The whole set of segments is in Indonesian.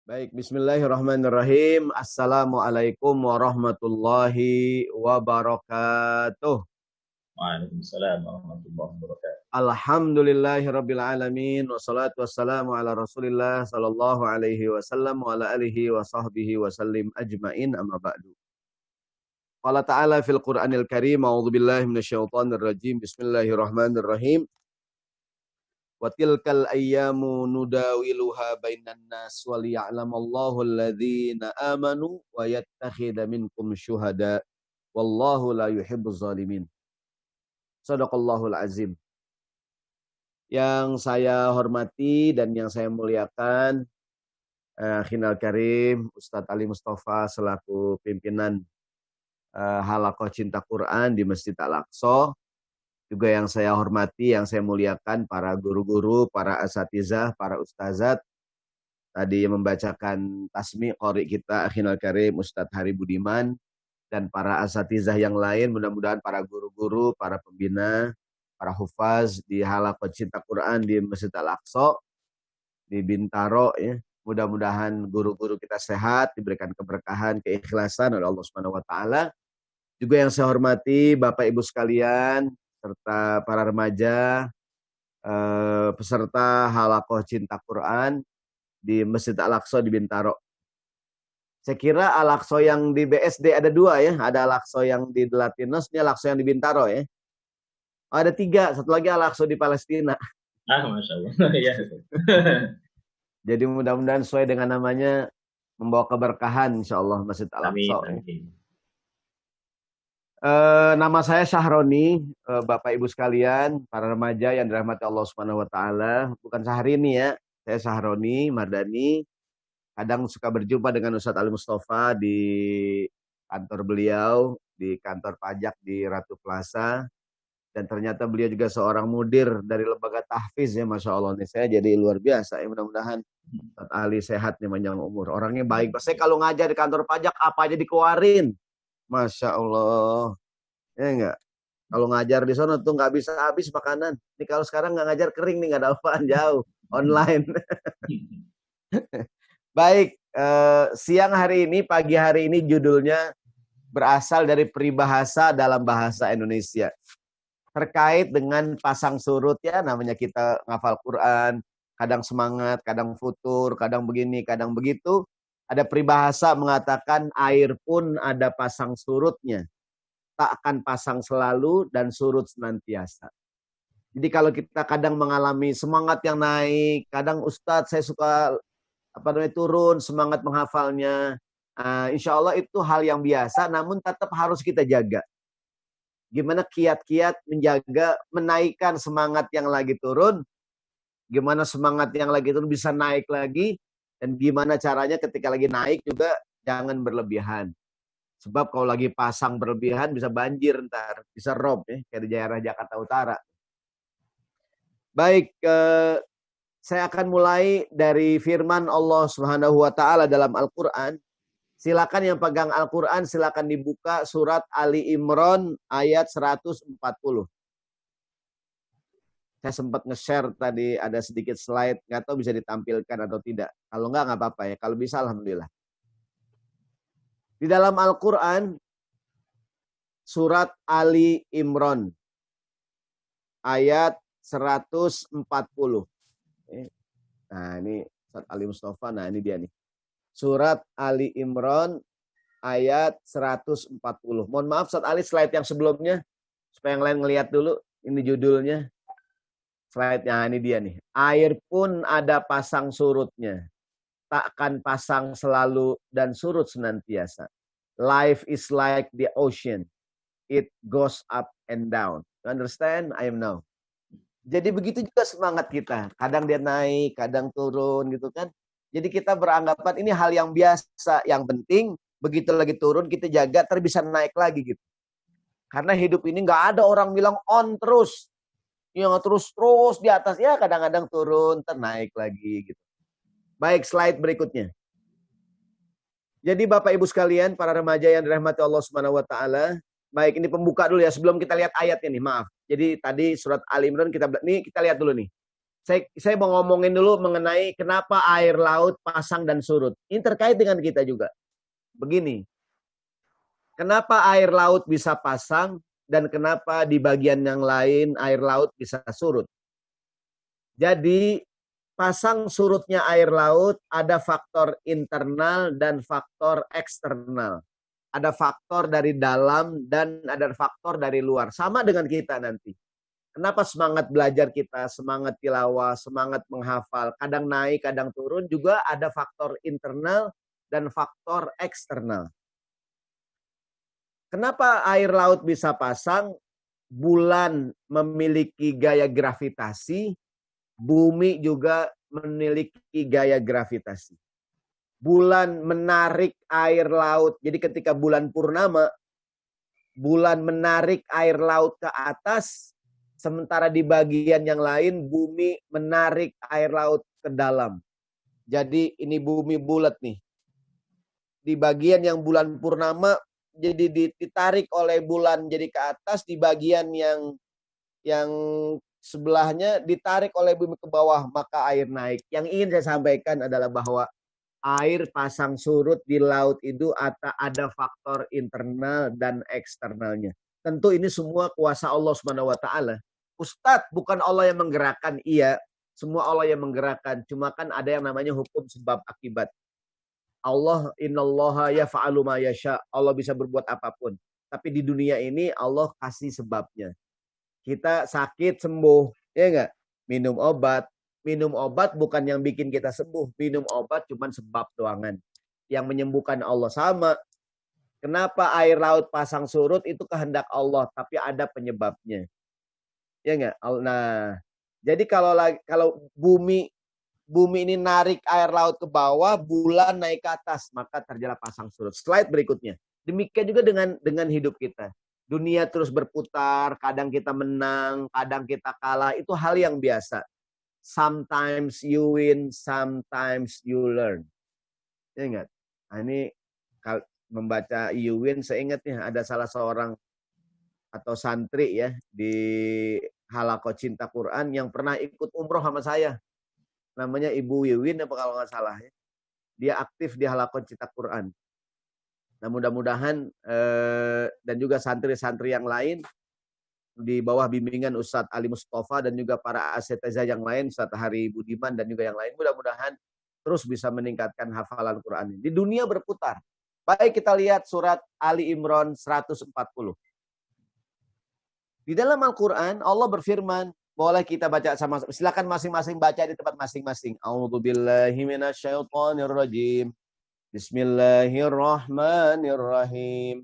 Baik, bismillahirrahmanirrahim. Assalamualaikum warahmatullahi wabarakatuh. Waalaikumsalam warahmatullahi wabarakatuh. Alhamdulillahirabbil alamin wassalatu wassalamu ala Rasulillah sallallahu alaihi wasallam wa ala alihi wa sahbihi wasallim ajmain amma ba'du. Qala ta'ala fil Qur'anil Karim, a'udzu billahi minasyaitonir rajim. Bismillahirrahmanirrahim. Wa tilkal ayyamu nudawiluha bainan nas wal ya'lamallahu alladhina amanu wa yattakhidha minkum syuhada wallahu la yuhibbuz zalimin. Shadaqallahul azim. Yang saya hormati dan yang saya muliakan, Akhinal Karim Ustadz Ali Mustafa selaku pimpinan Halaqah Cinta Quran di Masjid Al-Aqsa. Juga yang saya hormati, yang saya muliakan para guru-guru, para asatizah, para ustazat. Tadi membacakan tasmi qori kita Akhinal Karim Ustadz Hari Budiman. Dan para asatizah yang lain, mudah-mudahan para guru-guru, para pembina, para hufaz di Halaqah Cinta Quran di Masjid Al-Aqsa, di Bintaro. Ya. Mudah-mudahan guru-guru kita sehat, diberikan keberkahan, keikhlasan oleh Allah Subhanahu wa Ta'ala. Juga yang saya hormati Bapak Ibu sekalian, serta para remaja, peserta Halaqah Cinta Quran di Masjid Al-Aqsa di Bintaro. Saya kira Al-Aqsa yang di BSD ada dua ya, ada Al-Aqsa yang di Latinos, ini Al-Aqsa yang di Bintaro ya. Oh, ada tiga, satu lagi Al-Aqsa di Palestina. Masya Allah. Ya. Jadi mudah-mudahan sesuai dengan namanya, membawa keberkahan insya Allah Masjid Al-Aqsa. Amin. Nama saya Syahroni, Bapak Ibu sekalian, para remaja yang dirahmati Allah Subhanahu wa Ta'ala. Bukan Syahrini ya, saya Syahroni Mardani. Kadang suka berjumpa dengan Ustadz Ali Mustafa di kantor beliau, di kantor pajak di Ratu Plaza. Dan ternyata beliau juga seorang mudir dari lembaga tahfiz ya, Masya Allah. Nih, saya jadi luar biasa ya, mudah-mudahan Ustadz Ali sehat nih, panjang umur. Orangnya baik. Saya kalau ngajar di kantor pajak, apa aja dikeluarin. Masya Allah. Ya enggak? Kalau ngajar di sana tuh nggak bisa habis makanan. Ini kalau sekarang nggak ngajar kering nih, nggak ada apaan, jauh. Online. Baik, siang hari ini, pagi hari ini judulnya berasal dari peribahasa dalam bahasa Indonesia. Terkait dengan pasang surut ya, namanya kita ngafal Quran, kadang semangat, kadang futur, kadang begini, kadang begitu. Ada peribahasa mengatakan air pun ada pasang surutnya. Tak akan pasang selalu dan surut senantiasa. Jadi kalau kita kadang mengalami semangat yang naik, kadang Ustadz saya suka turun semangat menghafalnya. Insya Allah itu hal yang biasa, namun tetap harus kita jaga. Gimana kiat-kiat menjaga, menaikkan semangat yang lagi turun, gimana semangat yang lagi turun bisa naik lagi, dan gimana caranya ketika lagi naik juga jangan berlebihan. Sebab kalau lagi pasang berlebihan bisa banjir ntar, bisa rob ya, kayak di daerah Jakarta Utara. Baik, saya akan mulai dari firman Allah Subhanahu wa Ta'ala dalam Al-Qur'an. Silakan yang pegang Al-Qur'an silakan dibuka surat Ali Imran ayat 140. Saya sempat nge-share tadi, ada sedikit slide, nggak tahu bisa ditampilkan atau tidak. Kalau nggak apa-apa ya, kalau bisa alhamdulillah. Di dalam Al-Quran, surat Ali Imran, ayat 140. Nah ini surat Ali Mustafa, nah ini dia nih. Surat Ali Imran, ayat 140. Mohon maaf, Ustadz Ali slide yang sebelumnya, supaya yang lain ngelihat dulu, ini judulnya. Slide-nya ini dia nih. Air pun ada pasang surutnya. Takkan pasang selalu dan surut senantiasa. Life is like the ocean. It goes up and down. You understand? I am now. Jadi begitu juga semangat kita. Kadang dia naik, kadang turun gitu kan. Jadi kita beranggapan ini hal yang biasa. Yang penting begitu lagi turun kita jaga bisa naik lagi gitu. Karena hidup ini nggak ada orang bilang on terus. Yang terus di atas ya, kadang-kadang turun, naik lagi gitu. Baik, slide berikutnya. Jadi Bapak Ibu sekalian, para remaja yang dirahmati Allah Subhanahu wa Ta'ala. Baik, ini pembuka dulu ya sebelum kita lihat ayatnya nih, maaf. Jadi tadi surat Ali Imran kita lihat dulu nih. Saya mau ngomongin dulu mengenai kenapa air laut pasang dan surut. Ini terkait dengan kita juga. Begini, kenapa air laut bisa pasang dan kenapa di bagian yang lain air laut bisa surut. Jadi pasang surutnya air laut ada faktor internal dan faktor eksternal. Ada faktor dari dalam dan ada faktor dari luar. Sama dengan kita nanti. Kenapa semangat belajar kita, semangat tilawah, semangat menghafal, kadang naik, kadang turun, juga ada faktor internal dan faktor eksternal. Kenapa air laut bisa pasang? Bulan memiliki gaya gravitasi, bumi juga memiliki gaya gravitasi. Bulan menarik air laut, jadi ketika bulan purnama, bulan menarik air laut ke atas, sementara di bagian yang lain bumi menarik air laut ke dalam. Jadi ini bumi bulat nih. Di bagian yang bulan purnama jadi ditarik oleh bulan jadi ke atas, di bagian yang sebelahnya ditarik oleh bumi ke bawah, maka air naik. Yang ingin saya sampaikan adalah bahwa air pasang surut di laut itu ada faktor internal dan eksternalnya. Tentu ini semua kuasa Allah Subhanahu wa taala. Ustadz, bukan Allah yang menggerakkan, iya. Semua Allah yang menggerakkan. Cuma kan ada yang namanya hukum sebab akibat. Allah, innallaha yaf'alu ma yasha. Allah bisa berbuat apapun. Tapi di dunia ini Allah kasih sebabnya. Kita sakit sembuh, ya enggak? Minum obat. Minum obat bukan yang bikin kita sembuh. Minum obat cuma sebab doangan. Yang menyembuhkan Allah sama. Kenapa air laut pasang surut itu kehendak Allah, tapi ada penyebabnya. Ya enggak? Nah, jadi kalau bumi ini narik air laut ke bawah, bulan naik ke atas, maka terjadi pasang surut. Slide berikutnya. Demikian juga dengan hidup kita. Dunia terus berputar, kadang kita menang, kadang kita kalah, itu hal yang biasa. Sometimes you win, sometimes you learn. Ya enggak? Nah, ini membaca you win, saya ingat nih ada salah seorang atau santri ya di Halaqah Cinta Quran yang pernah ikut umroh sama saya. Namanya Ibu Wiwin apa kalau nggak salah ya. Dia aktif di Halaqah Cinta Quran. Nah mudah-mudahan dan juga santri-santri yang lain di bawah bimbingan Ustadz Ali Mustafa dan juga para asetiza yang lain, Ustadz Hari Budiman dan juga yang lain, mudah-mudahan terus bisa meningkatkan hafalan Quran ini. Di dunia berputar. Baik, kita lihat surat Ali Imran 140. Di dalam Al-Quran, Allah berfirman, boleh kita baca sama, silakan masing-masing baca di tempat masing-masing. A'udzubillahi minasyaitonirrajim. Bismillahirrahmanirrahim.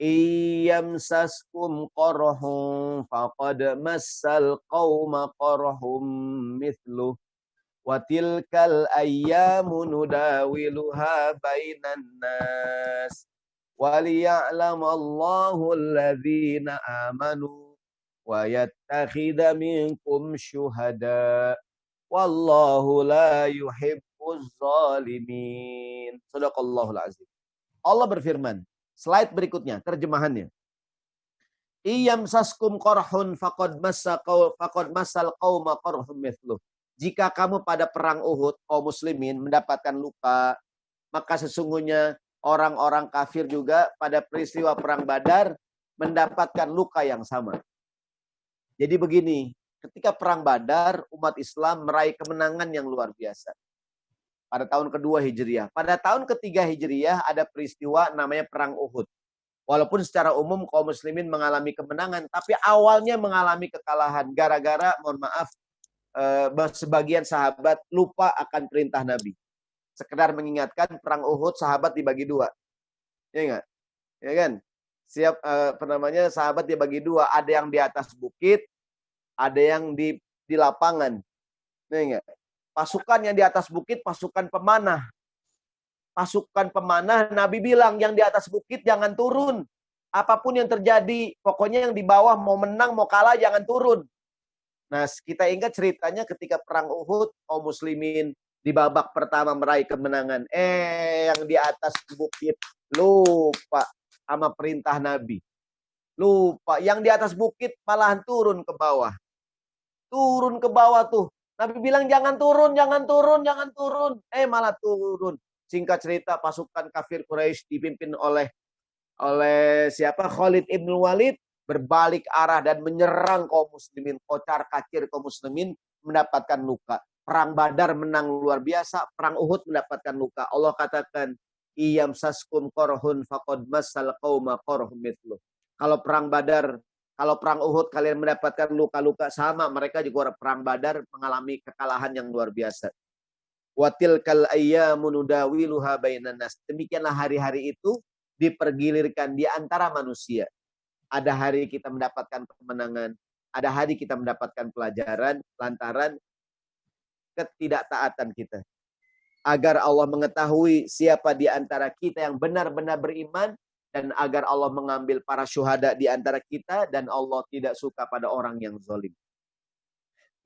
Iyamsaskum qarhum faqad massal qauma qarhum mithluh. Wa tilkal ayyamu nudawiluha bainan nas. Waliya'lamallahu alladhina amanu wa yattakhidha minkum syuhada wallahu la yuhibbuz zalimin. Shadaqallahul azim. Allah berfirman, slide berikutnya terjemahannya. Iyamsaskum qarhun faqad massal qauma qarhum mithluh. Jika kamu pada perang Uhud kaum muslimin mendapatkan luka, maka sesungguhnya orang-orang kafir juga pada peristiwa perang Badar mendapatkan luka yang sama. Jadi begini, ketika perang Badar, umat Islam meraih kemenangan yang luar biasa. Pada tahun kedua Hijriah. Pada tahun ketiga Hijriah ada peristiwa namanya perang Uhud. Walaupun secara umum kaum muslimin mengalami kemenangan, tapi awalnya mengalami kekalahan. Gara-gara, mohon maaf, sebagian sahabat lupa akan perintah Nabi. Sekedar mengingatkan perang Uhud sahabat dibagi dua. Ya enggak? Ya kan? Sahabat dibagi dua. Ada yang di atas bukit, ada yang di lapangan. Ya enggak? Pasukan yang di atas bukit, pasukan pemanah. Pasukan pemanah, Nabi bilang yang di atas bukit jangan turun. Apapun yang terjadi, pokoknya yang di bawah mau menang, mau kalah, jangan turun. Nah, kita ingat ceritanya ketika perang Uhud, kaum muslimin di babak pertama meraih kemenangan. Yang di atas bukit lupa sama perintah Nabi. Lupa. Yang di atas bukit malahan turun ke bawah. Turun ke bawah tuh. Nabi bilang jangan turun, jangan turun, jangan turun. Malah turun. Singkat cerita pasukan kafir Quraisy dipimpin oleh siapa? Khalid ibn Walid berbalik arah dan menyerang kaum muslimin, kocar-kacir kaum muslimin, mendapatkan luka. Perang Badar menang luar biasa, perang Uhud mendapatkan luka. Allah katakan, "Iyam saskum korhun faqad massal qauma korhum mithlu." Kalau perang Badar, kalau perang Uhud kalian mendapatkan luka-luka sama, mereka juga perang Badar mengalami kekalahan yang luar biasa. Watilkal ayyamu nudawiluha bainan nas. Demikianlah hari-hari itu dipergilirkan di antara manusia. Ada hari kita mendapatkan kemenangan, ada hari kita mendapatkan pelajaran lantaran ketidaktaatan kita. Agar Allah mengetahui siapa di antara kita yang benar-benar beriman, dan agar Allah mengambil para syuhada di antara kita, dan Allah tidak suka pada orang yang zalim.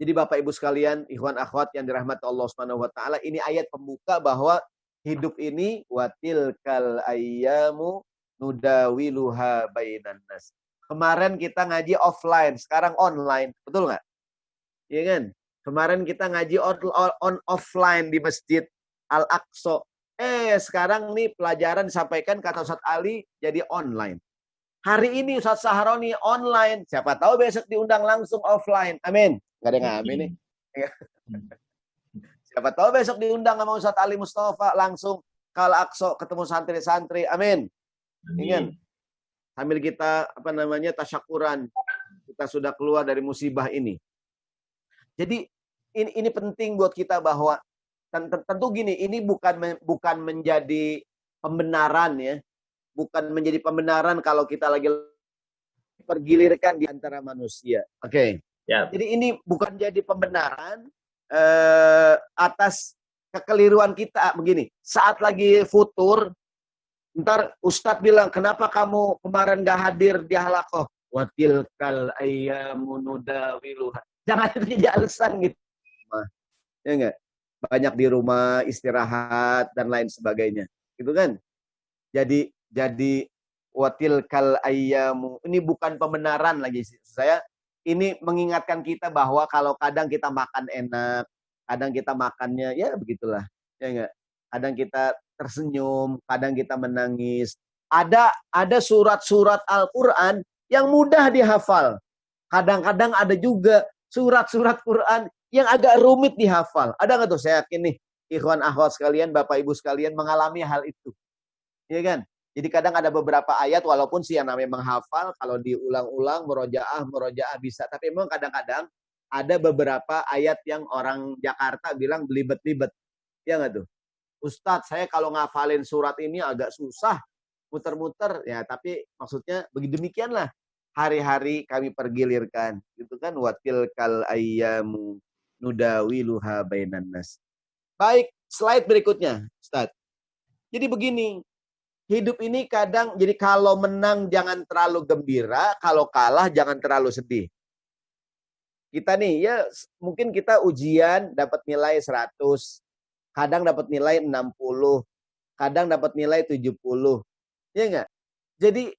Jadi Bapak Ibu sekalian, ikhwan akhwat yang dirahmati Allah Subhanahu wa taala, ini ayat pembuka bahwa hidup ini watilkal ayyamu nudawiluha bainan nas. Kemarin kita ngaji offline, sekarang online, betul nggak? Iya kan? Kemarin kita ngaji offline di Masjid Al-Aqsa. Sekarang nih pelajaran disampaikan kata Ustaz Ali jadi online. Hari ini Ustaz Saharoni online. Siapa tahu besok diundang langsung offline. Amin. Gak ada yang amin nih. Siapa tahu besok diundang sama Ustaz Ali Mustafa langsung ke Al-Aqsa ketemu santri-santri. Amin. Ingat. Sambil kita tasyakuran. Kita sudah keluar dari musibah ini. Jadi ini penting buat kita bahwa tentu gini, ini bukan menjadi pembenaran ya. Bukan menjadi pembenaran kalau kita lagi pergilirkan di antara manusia. Oke. Ya. Jadi ini bukan jadi pembenaran atas kekeliruan kita. Begini, saat lagi futur, ntar Ustadz bilang, kenapa kamu kemarin gak hadir di halaqah? Watilkal ayyamu nudawiluha. Jangan jadi alasan gitu. Ya enggak? Banyak di rumah, istirahat, dan lain sebagainya. Gitu kan? Jadi watilkal ayyamu. Ini bukan pembenaran lagi. Ini mengingatkan kita bahwa kalau kadang kita makan enak, kadang kita makannya, ya begitulah. Ya enggak? Kadang kita tersenyum, kadang kita menangis. Ada surat-surat Al-Quran yang mudah dihafal. Kadang-kadang ada juga surat-surat Quran yang agak rumit dihafal. Ada nggak tuh? Saya yakin nih, ikhwan akhwat sekalian, bapak ibu sekalian mengalami hal itu. Iya kan? Jadi kadang ada beberapa ayat, walaupun sih yang namanya menghafal, kalau diulang-ulang, murojaah bisa. Tapi memang kadang-kadang ada beberapa ayat yang orang Jakarta bilang belibet-libet. Iya nggak tuh? Ustadz, saya kalau ngafalin surat ini agak susah, muter-muter. Ya, tapi maksudnya demikianlah. Hari-hari kami pergilirkan, gitu kan? Watilkal ayyamu nudawiluha bainan nas. Baik, slide berikutnya, Ustaz. Jadi begini, hidup ini kadang, jadi kalau menang jangan terlalu gembira, kalau kalah jangan terlalu sedih. Kita nih, ya mungkin kita ujian dapat nilai 100, kadang dapat nilai 60, kadang dapat nilai 70. Ya enggak? Jadi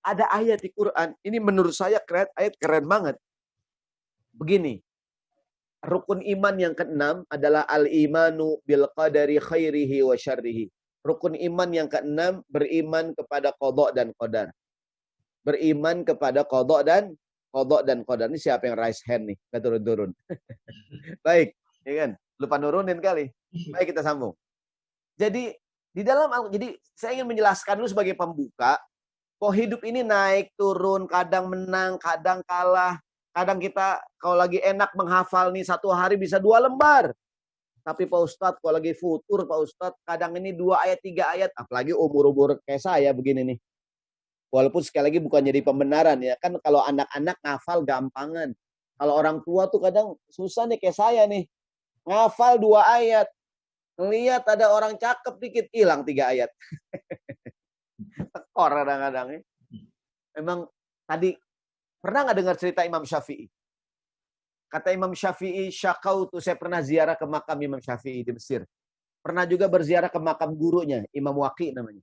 ada ayat di Quran, ini menurut saya ayat keren banget. Begini, rukun iman yang ke-6 adalah al-imanu bil qadari khairihi wa syarrihi. Rukun iman yang ke-6 beriman kepada qada dan qadar. Beriman kepada qada dan qadar. Ini siapa yang raise hand nih? Enggak turun-turun. Baik, ya kan? Lupa nurunin kali. Baik, kita sambung. Jadi jadi saya ingin menjelaskan dulu sebagai pembuka, kok hidup ini naik turun, kadang menang, kadang kalah. Kadang kita kalau lagi enak menghafal nih 1 hari bisa 2 lembar. Tapi Pak Ustadz kalau lagi futur Pak Ustadz kadang ini 2 ayat 3 ayat. Apalagi umur-umur kayak saya begini nih. Walaupun sekali lagi bukan jadi pembenaran ya. Kan kalau anak-anak ngafal gampangan. Kalau orang tua tuh kadang susah nih kayak saya nih. Ngafal 2 ayat. Ngelihat ada orang cakep dikit hilang 3 ayat. Tekor kadang-kadang ya. Memang tadi pernah nggak dengar cerita Imam Syafi'i? Kata Imam Syafi'i, syakautu, saya pernah ziarah ke makam Imam Syafi'i di Mesir. Pernah juga berziarah ke makam gurunya, Imam Waqi namanya.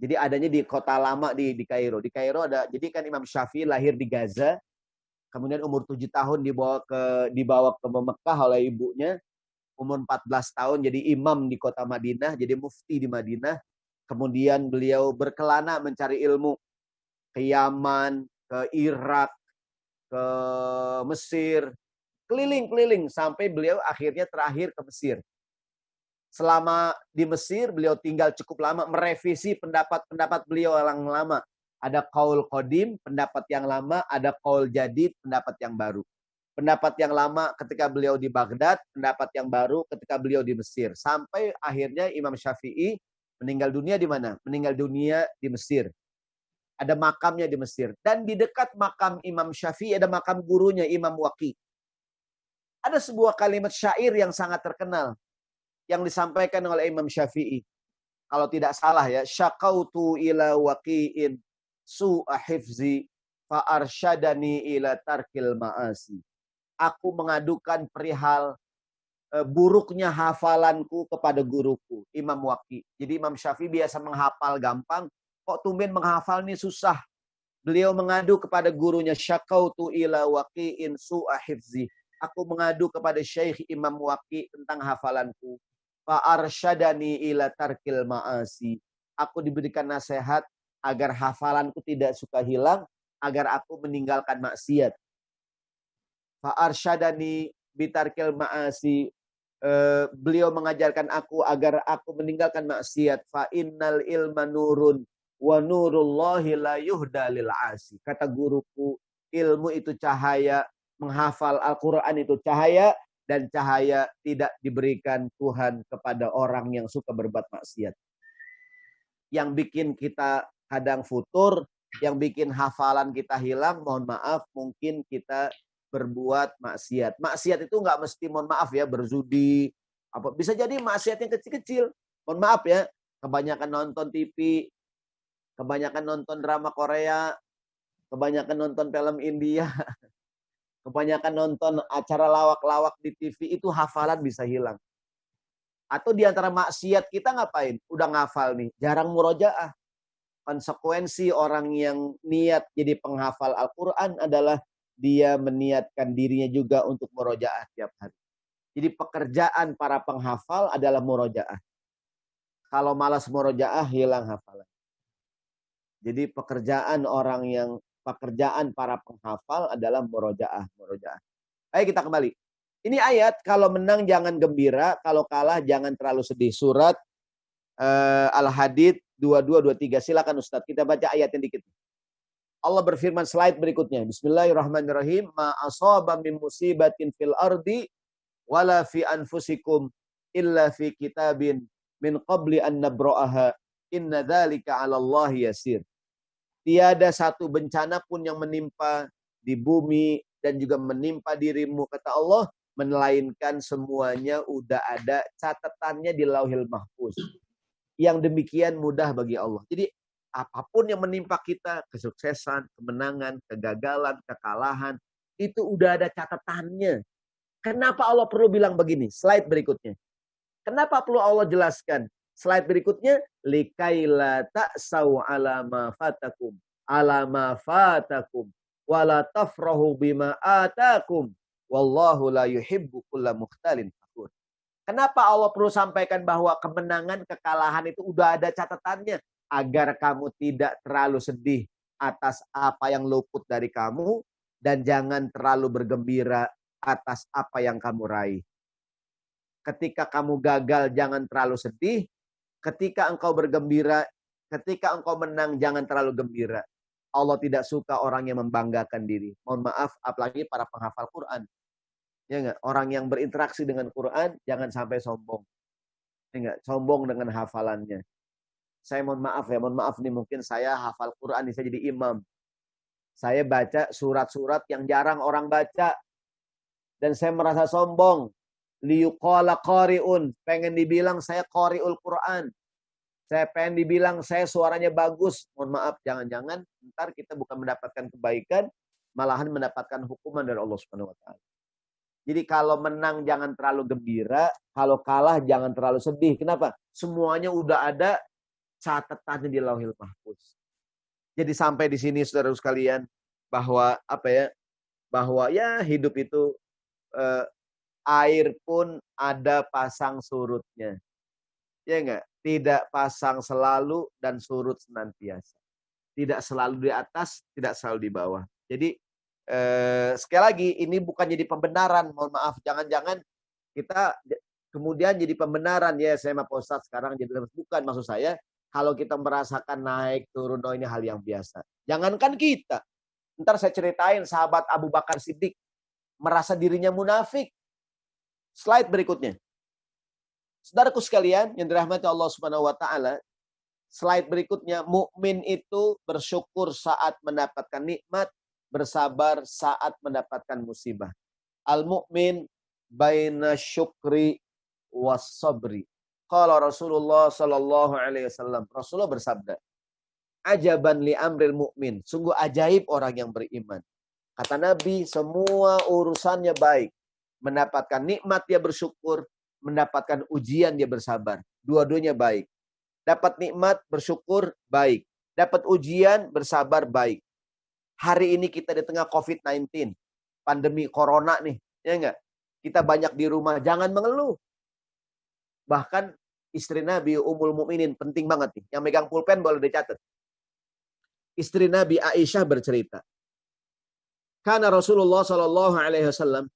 Jadi adanya di kota lama di Kairo. Di Kairo ada, jadi kan Imam Syafi'i lahir di Gaza. Kemudian umur 7 tahun dibawa ke Mekah oleh ibunya. Umur 14 tahun jadi imam di kota Madinah, jadi mufti di Madinah. Kemudian beliau berkelana mencari ilmu ke Yaman, ke Irak, ke Mesir, keliling-keliling sampai beliau akhirnya terakhir ke Mesir. Selama di Mesir beliau tinggal cukup lama merevisi pendapat-pendapat beliau yang lama. Ada qaul qadim, pendapat yang lama, ada qaul jadid, pendapat yang baru. Pendapat yang lama ketika beliau di Baghdad, pendapat yang baru ketika beliau di Mesir. Sampai akhirnya Imam Syafi'i meninggal dunia di mana? Meninggal dunia di Mesir. Ada makamnya di Mesir. Dan di dekat makam Imam Syafi'i ada makam gurunya Imam Waqi. Ada sebuah kalimat syair yang sangat terkenal yang disampaikan oleh Imam Syafi'i. Kalau tidak salah ya, syaqautu ila waqi'in su'a hifzi fa arsyadani ila tarkil ma'asi. Aku mengadukan perihal buruknya hafalanku kepada guruku, Imam Waqi. Jadi Imam Syafi'i biasa menghafal gampang, kok tumben menghafal ini susah. Beliau mengadu kepada gurunya, syaqautu ila waqi'in su'a hifzi. Aku mengadu kepada Syekh Imam Waqi tentang hafalanku. Fa arsyadani ila tarkil ma'asi. Aku diberikan nasihat agar hafalanku tidak suka hilang, agar aku meninggalkan maksiat. Fa arsyadani bitarkil ma'asi. Beliau mengajarkan aku agar aku meninggalkan maksiat. Fa innal ilma nurun wa nurullahi la yuhda lil asi. Kata guruku, ilmu itu cahaya, menghafal Al-Qur'an itu cahaya, dan cahaya tidak diberikan Tuhan kepada orang yang suka berbuat maksiat. Yang bikin kita kadang futur, yang bikin hafalan kita hilang, mohon maaf, mungkin kita berbuat maksiat. Maksiat itu nggak mesti, mohon maaf ya, berzudi. Bisa jadi maksiat yang kecil-kecil. Mohon maaf ya, kebanyakan nonton TV, kebanyakan nonton drama Korea, kebanyakan nonton film India, kebanyakan nonton acara lawak-lawak di TV, itu hafalan bisa hilang. Atau di antara maksiat kita ngapain? Udah ngafal nih, jarang murojaah. Konsekuensi orang yang niat jadi penghafal Al-Quran adalah dia meniatkan dirinya juga untuk murojaah tiap hari. Jadi pekerjaan para penghafal adalah murojaah. Kalau malas murojaah, hilang hafalan. Jadi pekerjaan para penghafal adalah murojaah. Ayo kita kembali. Ini ayat, kalau menang jangan gembira, kalau kalah jangan terlalu sedih. Surat Al-Hadid 22-23. Silakan Ustadz, kita baca ayatnya dikit. Allah berfirman, slide berikutnya. Bismillahirrahmanirrahim. Ma asaba min musibatin fil ardi wala fi anfusikum illa fi kitabin min qabli an nabra'aha. Inna dzalika 'ala Allah yasir. Tiada satu bencana pun yang menimpa di bumi dan juga menimpa dirimu, kata Allah, melainkan semuanya udah ada catatannya di Lauhil Mahfuz. Yang demikian mudah bagi Allah. Jadi apapun yang menimpa kita, kesuksesan, kemenangan, kegagalan, kekalahan, itu udah ada catatannya. Kenapa Allah perlu bilang begini? Slide berikutnya. Kenapa perlu Allah jelaskan? Slide berikutnya, likaila ta'sau ala ma fatakum wala tafrahu bima atakum wallahu la yuhibbu kulla mukhtalin fakhur. Kenapa Allah perlu sampaikan bahwa kemenangan, kekalahan itu udah ada catatannya, agar kamu tidak terlalu sedih atas apa yang luput dari kamu dan jangan terlalu bergembira atas apa yang kamu raih. Ketika kamu gagal, jangan terlalu sedih. Ketika engkau bergembira, ketika engkau menang, jangan terlalu gembira. Allah tidak suka orang yang membanggakan diri. Mohon maaf, apalagi para penghafal Quran. Ya enggak? Orang yang berinteraksi dengan Quran, jangan sampai sombong. Ya enggak? Sombong dengan hafalannya. Saya mohon maaf nih, mungkin saya hafal Quran, saya jadi imam. Saya baca surat-surat yang jarang orang baca. Dan saya merasa sombong. Liyuqala qari'un, pengen dibilang saya qari'ul Quran. Saya pengen dibilang saya suaranya bagus. Mohon maaf, jangan-jangan ntar kita bukan mendapatkan kebaikan, malahan mendapatkan hukuman dari Allah Subhanahu wa taala. Jadi kalau menang jangan terlalu gembira, kalau kalah jangan terlalu sedih. Kenapa? Semuanya udah ada catatannya di Lauhil Mahfuz. Jadi sampai di sini saudara sekalian, bahwa bahwa ya hidup itu air pun ada pasang surutnya. Ya enggak? Tidak pasang selalu dan surut senantiasa. Tidak selalu di atas, tidak selalu di bawah. Jadi sekali lagi ini bukan jadi pembenaran, mohon maaf. Jangan-jangan kita kemudian jadi pembenaran, ya saya mah Pak Ustadz sekarang jadi bukan, maksud saya kalau kita merasakan naik turun, oh ini hal yang biasa. Jangankan kita. Ntar saya ceritain sahabat Abu Bakar Siddiq merasa dirinya munafik. Slide berikutnya. Saudaraku sekalian yang dirahmati Allah Subhanahu wa taala, slide berikutnya, mukmin itu bersyukur saat mendapatkan nikmat, bersabar saat mendapatkan musibah. Al-mu'min baina syukri was sabri. Qala Rasulullah sallallahu alaihi wasallam. Rasulullah bersabda, "Ajaban li amril mu'min." Sungguh ajaib orang yang beriman. Kata Nabi, semua urusannya baik. Mendapatkan nikmat dia bersyukur, mendapatkan ujian dia bersabar. Dua-duanya baik. Dapat nikmat bersyukur baik. Dapat ujian bersabar baik. Hari ini kita di tengah COVID-19, pandemi corona nih, ya enggak? Kita banyak di rumah, jangan mengeluh. Bahkan istri Nabi Ummul Mukminin penting banget nih. Yang megang pulpen boleh dicatat. Istri Nabi Aisyah bercerita, karena Rasulullah Shallallahu Alaihi Wasallam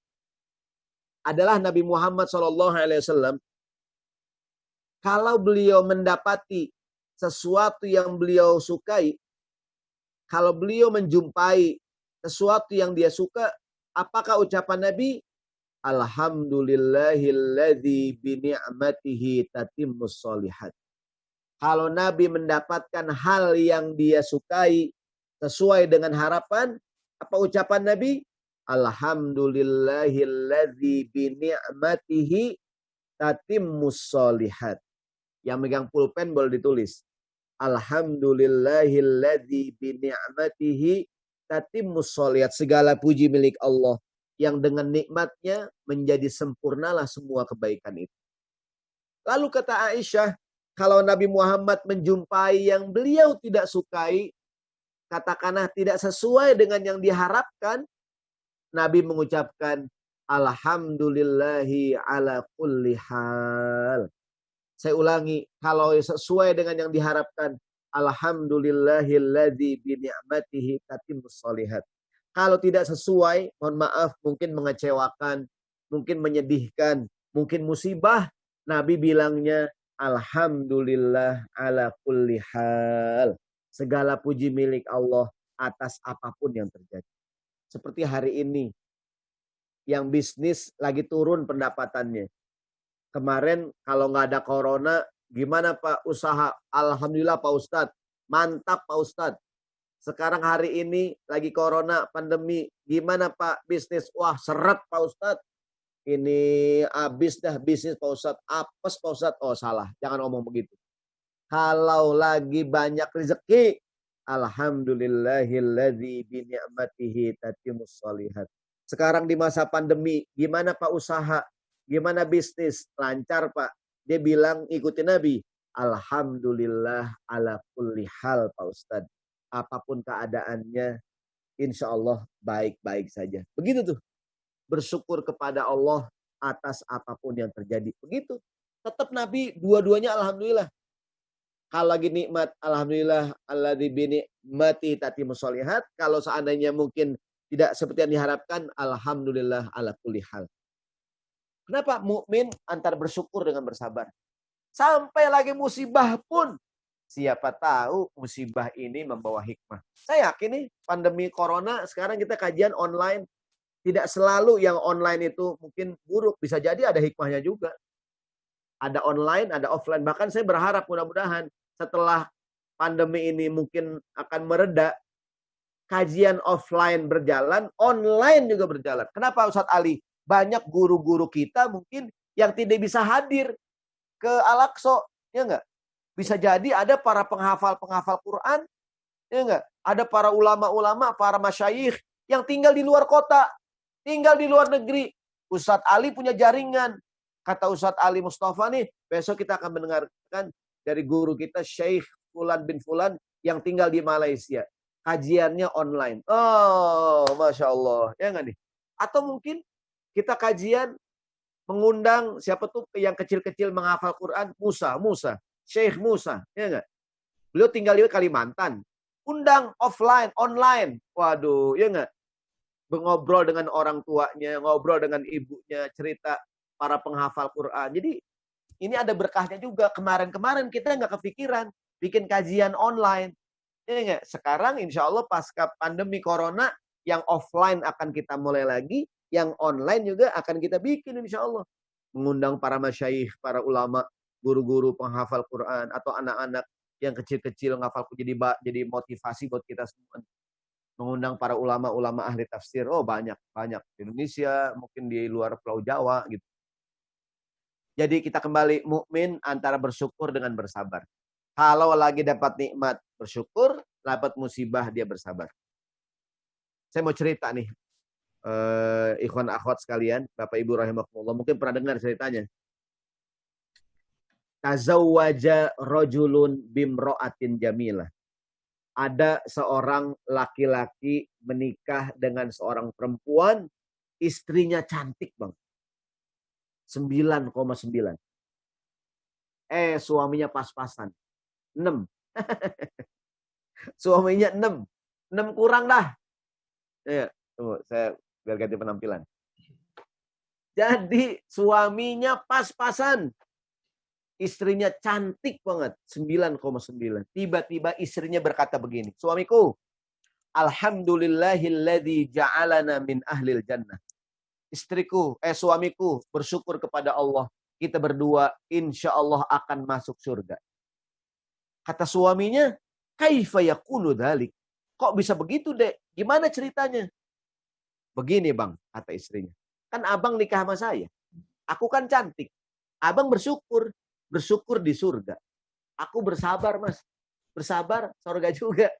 adalah Nabi Muhammad Shallallahu Alaihi Wasallam. Kalau beliau mendapati sesuatu yang beliau sukai, kalau beliau menjumpai sesuatu yang dia suka, apakah ucapan Nabi? Alhamdulillahilladzi bini'matihi tatimmus sholihat. Kalau Nabi mendapatkan hal yang dia sukai sesuai dengan harapan, apa ucapan Nabi? Alhamdulillahilladzi bini'matihi tatimmus sholihat. Yang megang pulpen boleh ditulis. Alhamdulillahilladzi bini'matihi tatimmus sholihat. Segala puji milik Allah yang dengan nikmatnya menjadi sempurnalah semua kebaikan itu. Lalu kata Aisyah, kalau Nabi Muhammad menjumpai yang beliau tidak sukai, katakanlah tidak sesuai dengan yang diharapkan, Nabi mengucapkan alhamdulillahi ala kulli hal. Saya ulangi, kalau sesuai dengan yang diharapkan, alhamdulillahilladzi bini'matihi tatimmus sholihat. Kalau tidak sesuai, mohon maaf, mungkin mengecewakan, mungkin menyedihkan, mungkin musibah, Nabi bilangnya alhamdulillah ala kulli hal. Segala puji milik Allah atas apapun yang terjadi. Seperti hari ini, yang bisnis lagi turun pendapatannya. Kemarin kalau nggak ada corona, gimana Pak usaha? Alhamdulillah Pak Ustadz, mantap Pak Ustadz. Sekarang hari ini lagi corona, pandemi, gimana Pak bisnis? Wah seret Pak Ustadz. Ini habis dah bisnis Pak Ustadz. Apes Pak Ustadz. Oh salah, jangan ngomong begitu. Kalau lagi banyak rezeki, alhamdulillahilladzi bini'matihi tatimmus sholihat. Sekarang di masa pandemi, gimana Pak usaha? Gimana bisnis? Lancar Pak. Dia bilang ikutin Nabi. Alhamdulillah ala kulli hal Pak Ustadz. Apapun keadaannya, insya Allah baik-baik saja. Begitu tuh. Bersyukur kepada Allah atas apapun yang terjadi. Begitu. Tetap Nabi dua-duanya alhamdulillah. Kalau lagi nikmat, alhamdulillah, alladzi bini'mati tatimmus sholihat. Kalau seandainya mungkin tidak seperti yang diharapkan, alhamdulillah ala kulli hal. Kenapa? Mukmin antar bersyukur dengan bersabar. Sampai lagi musibah pun, siapa tahu musibah ini membawa hikmah. Saya yakin nih, pandemi corona, sekarang kita kajian online. Tidak selalu yang online itu mungkin buruk. Bisa jadi ada hikmahnya juga. Ada online, ada offline. Bahkan saya berharap mudah-mudahan setelah pandemi ini mungkin akan mereda, kajian offline berjalan, online juga berjalan. Kenapa Ustadz Ali? Banyak guru-guru kita mungkin yang tidak bisa hadir ke Al-Aqsa, ya enggak? Bisa jadi ada para penghafal-penghafal Quran, ya enggak? Ada para ulama-ulama, para masyayikh yang tinggal di luar kota, tinggal di luar negeri. Ustadz Ali punya jaringan. Kata Ustadz Ali Mustafa nih, besok kita akan mendengarkan dari guru kita Syekh Fulan bin Fulan yang tinggal di Malaysia. kajiannya online. Oh, Masya Allah. Ya nggak nih? Atau mungkin kita kajian mengundang siapa tuh yang kecil-kecil menghafal Quran, Musa, Syekh Musa, ya nggak? Beliau tinggal di Kalimantan. Undang offline, online. Waduh, ya nggak? Ngobrol dengan orang tuanya, ngobrol dengan ibunya, cerita para penghafal Quran. Jadi ini ada berkahnya juga. Kemarin-kemarin kita nggak kepikiran bikin kajian online. Ya nggak? Sekarang insya Allah pasca pandemi Corona, yang offline akan kita mulai lagi, yang online juga akan kita bikin insya Allah. Mengundang para masyayikh, para ulama, guru-guru penghafal Quran, atau anak-anak yang kecil-kecil menghafal, jadi motivasi buat kita semua. Mengundang para ulama-ulama ahli tafsir. Oh banyak di Indonesia, mungkin di luar Pulau Jawa gitu. Jadi kita kembali mukmin antara bersyukur dengan bersabar. Kalau lagi dapat nikmat bersyukur, dapat musibah dia bersabar. Saya mau cerita nih, ikhwan akhwat sekalian, Bapak Ibu rahimakumullah, mungkin pernah dengar ceritanya. Tazawwaja rajulun bimra'atin jamilah. Ada seorang laki-laki menikah dengan seorang perempuan, istrinya cantik bang. 9,9. Suaminya pas-pasan. 6. Suaminya 6. 6 kurang dah. Ya, tunggu, saya biar ganti penampilan. Jadi suaminya pas-pasan. Istrinya cantik banget, 9,9. Tiba-tiba istrinya berkata begini, suamiku, alhamdulillahilladzi ja'alana min ahlil jannah. Suamiku bersyukur kepada Allah, kita berdua insya Allah akan masuk surga. Kata suaminya, kaifa yakunu dzalik? Kok bisa begitu, Dek? Gimana ceritanya? Begini, Bang, kata istrinya. Kan Abang nikah sama saya. Aku kan cantik. Abang bersyukur di surga. Aku bersabar, Mas. Bersabar, surga juga.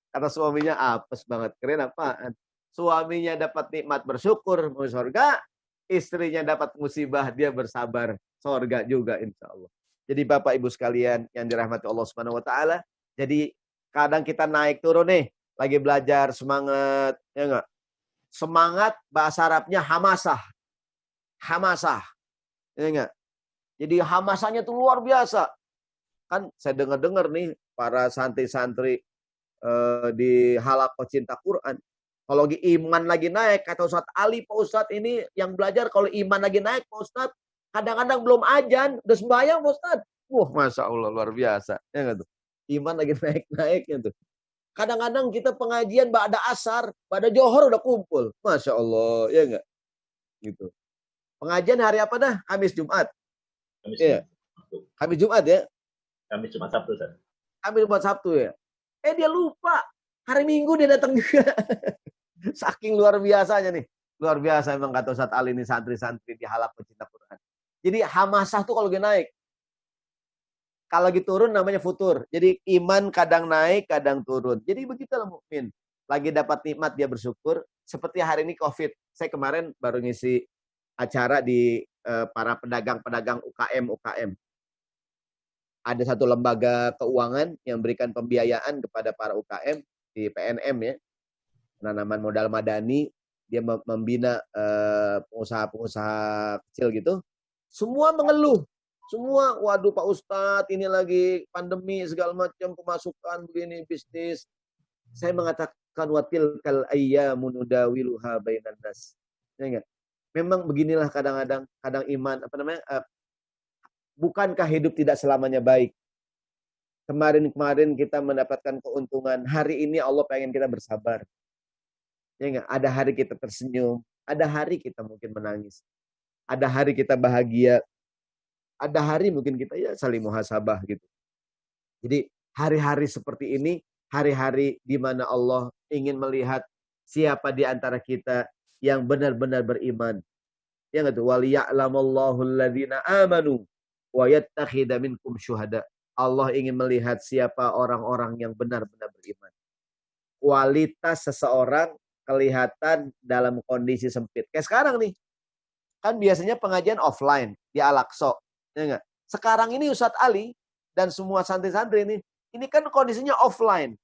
Kata suaminya, apes banget. Keren apaan? Suaminya dapat nikmat bersyukur, mau surga. Istrinya dapat musibah, dia bersabar. Surga juga, insya Allah. Jadi Bapak Ibu sekalian yang dirahmati Allah Subhanahu Wa Taala. Jadi kadang kita naik turun nih. Lagi belajar, semangat. Ya enggak? Semangat, bahasa Arabnya hamasah. Hamasah. Ya enggak? Jadi hamasanya tuh luar biasa. Kan saya dengar-dengar nih para santri-santri di halaqah cinta Quran. Kalau iman lagi naik, kata Ustadz Ali, Pak Ustadz ini yang belajar, kalau iman lagi naik, Pak Ustadz, kadang-kadang belum ajan, udah sembahyang Pak Ustadz. Wah, Masya Allah, luar biasa. Ya nggak tuh? Iman lagi naik-naiknya tuh. Kadang-kadang kita pengajian ba'da asar, ba'da johor udah kumpul. Masya Allah, ya nggak? Gitu. Pengajian hari apa dah? Kamis Jumat. Iya. Kamis Jumat ya. Kamis Jumat Sabtu, Ustaz. Kamis Jumat Sabtu ya. Dia lupa. Hari Minggu dia datang juga. Saking luar biasanya nih. Luar biasa memang kata Ustadz Ali ini santri-santri di halaqah cinta Quran. Jadi hamasah tuh kalau lagi naik. Kalau lagi turun namanya futur. Jadi iman kadang naik, kadang turun. Jadi begitulah mukmin. Lagi dapat nikmat dia bersyukur. Seperti hari ini Covid. Saya kemarin baru ngisi acara di para pedagang-pedagang UKM. Ada satu lembaga keuangan yang berikan pembiayaan kepada para UKM di PNM ya. Penanaman modal madani, dia membina pengusaha-pengusaha kecil gitu. Semua mengeluh. Semua, waduh Pak Ustadz, ini lagi pandemi segala macam, pemasukan begini, bisnis. Saya mengatakan watil kal ayyamu nudawiluha bainan nas. Ya enggak? Memang beginilah kadang-kadang, kadang iman, bukankah hidup tidak selamanya baik? Kemarin kita mendapatkan keuntungan, hari ini Allah pengen kita bersabar. Ya enggak? Ada hari kita tersenyum, ada hari kita mungkin menangis. Ada hari kita bahagia. Ada hari mungkin kita ya saling muhasabah gitu. Jadi hari-hari seperti ini, hari-hari di mana Allah ingin melihat siapa di antara kita yang benar-benar beriman. Ya enggak tuh? Waliya'lamallahu alladhina amanu wa yattakhidha minkum syuhada. Allah ingin melihat siapa orang-orang yang benar-benar beriman. Kualitas seseorang kelihatan dalam kondisi sempit. Kayak sekarang nih. Kan biasanya pengajian offline di Al-Aqsa. Ya enggak? Sekarang ini Ustadz Ali dan semua santri-santri ini Ini kan kondisinya offline.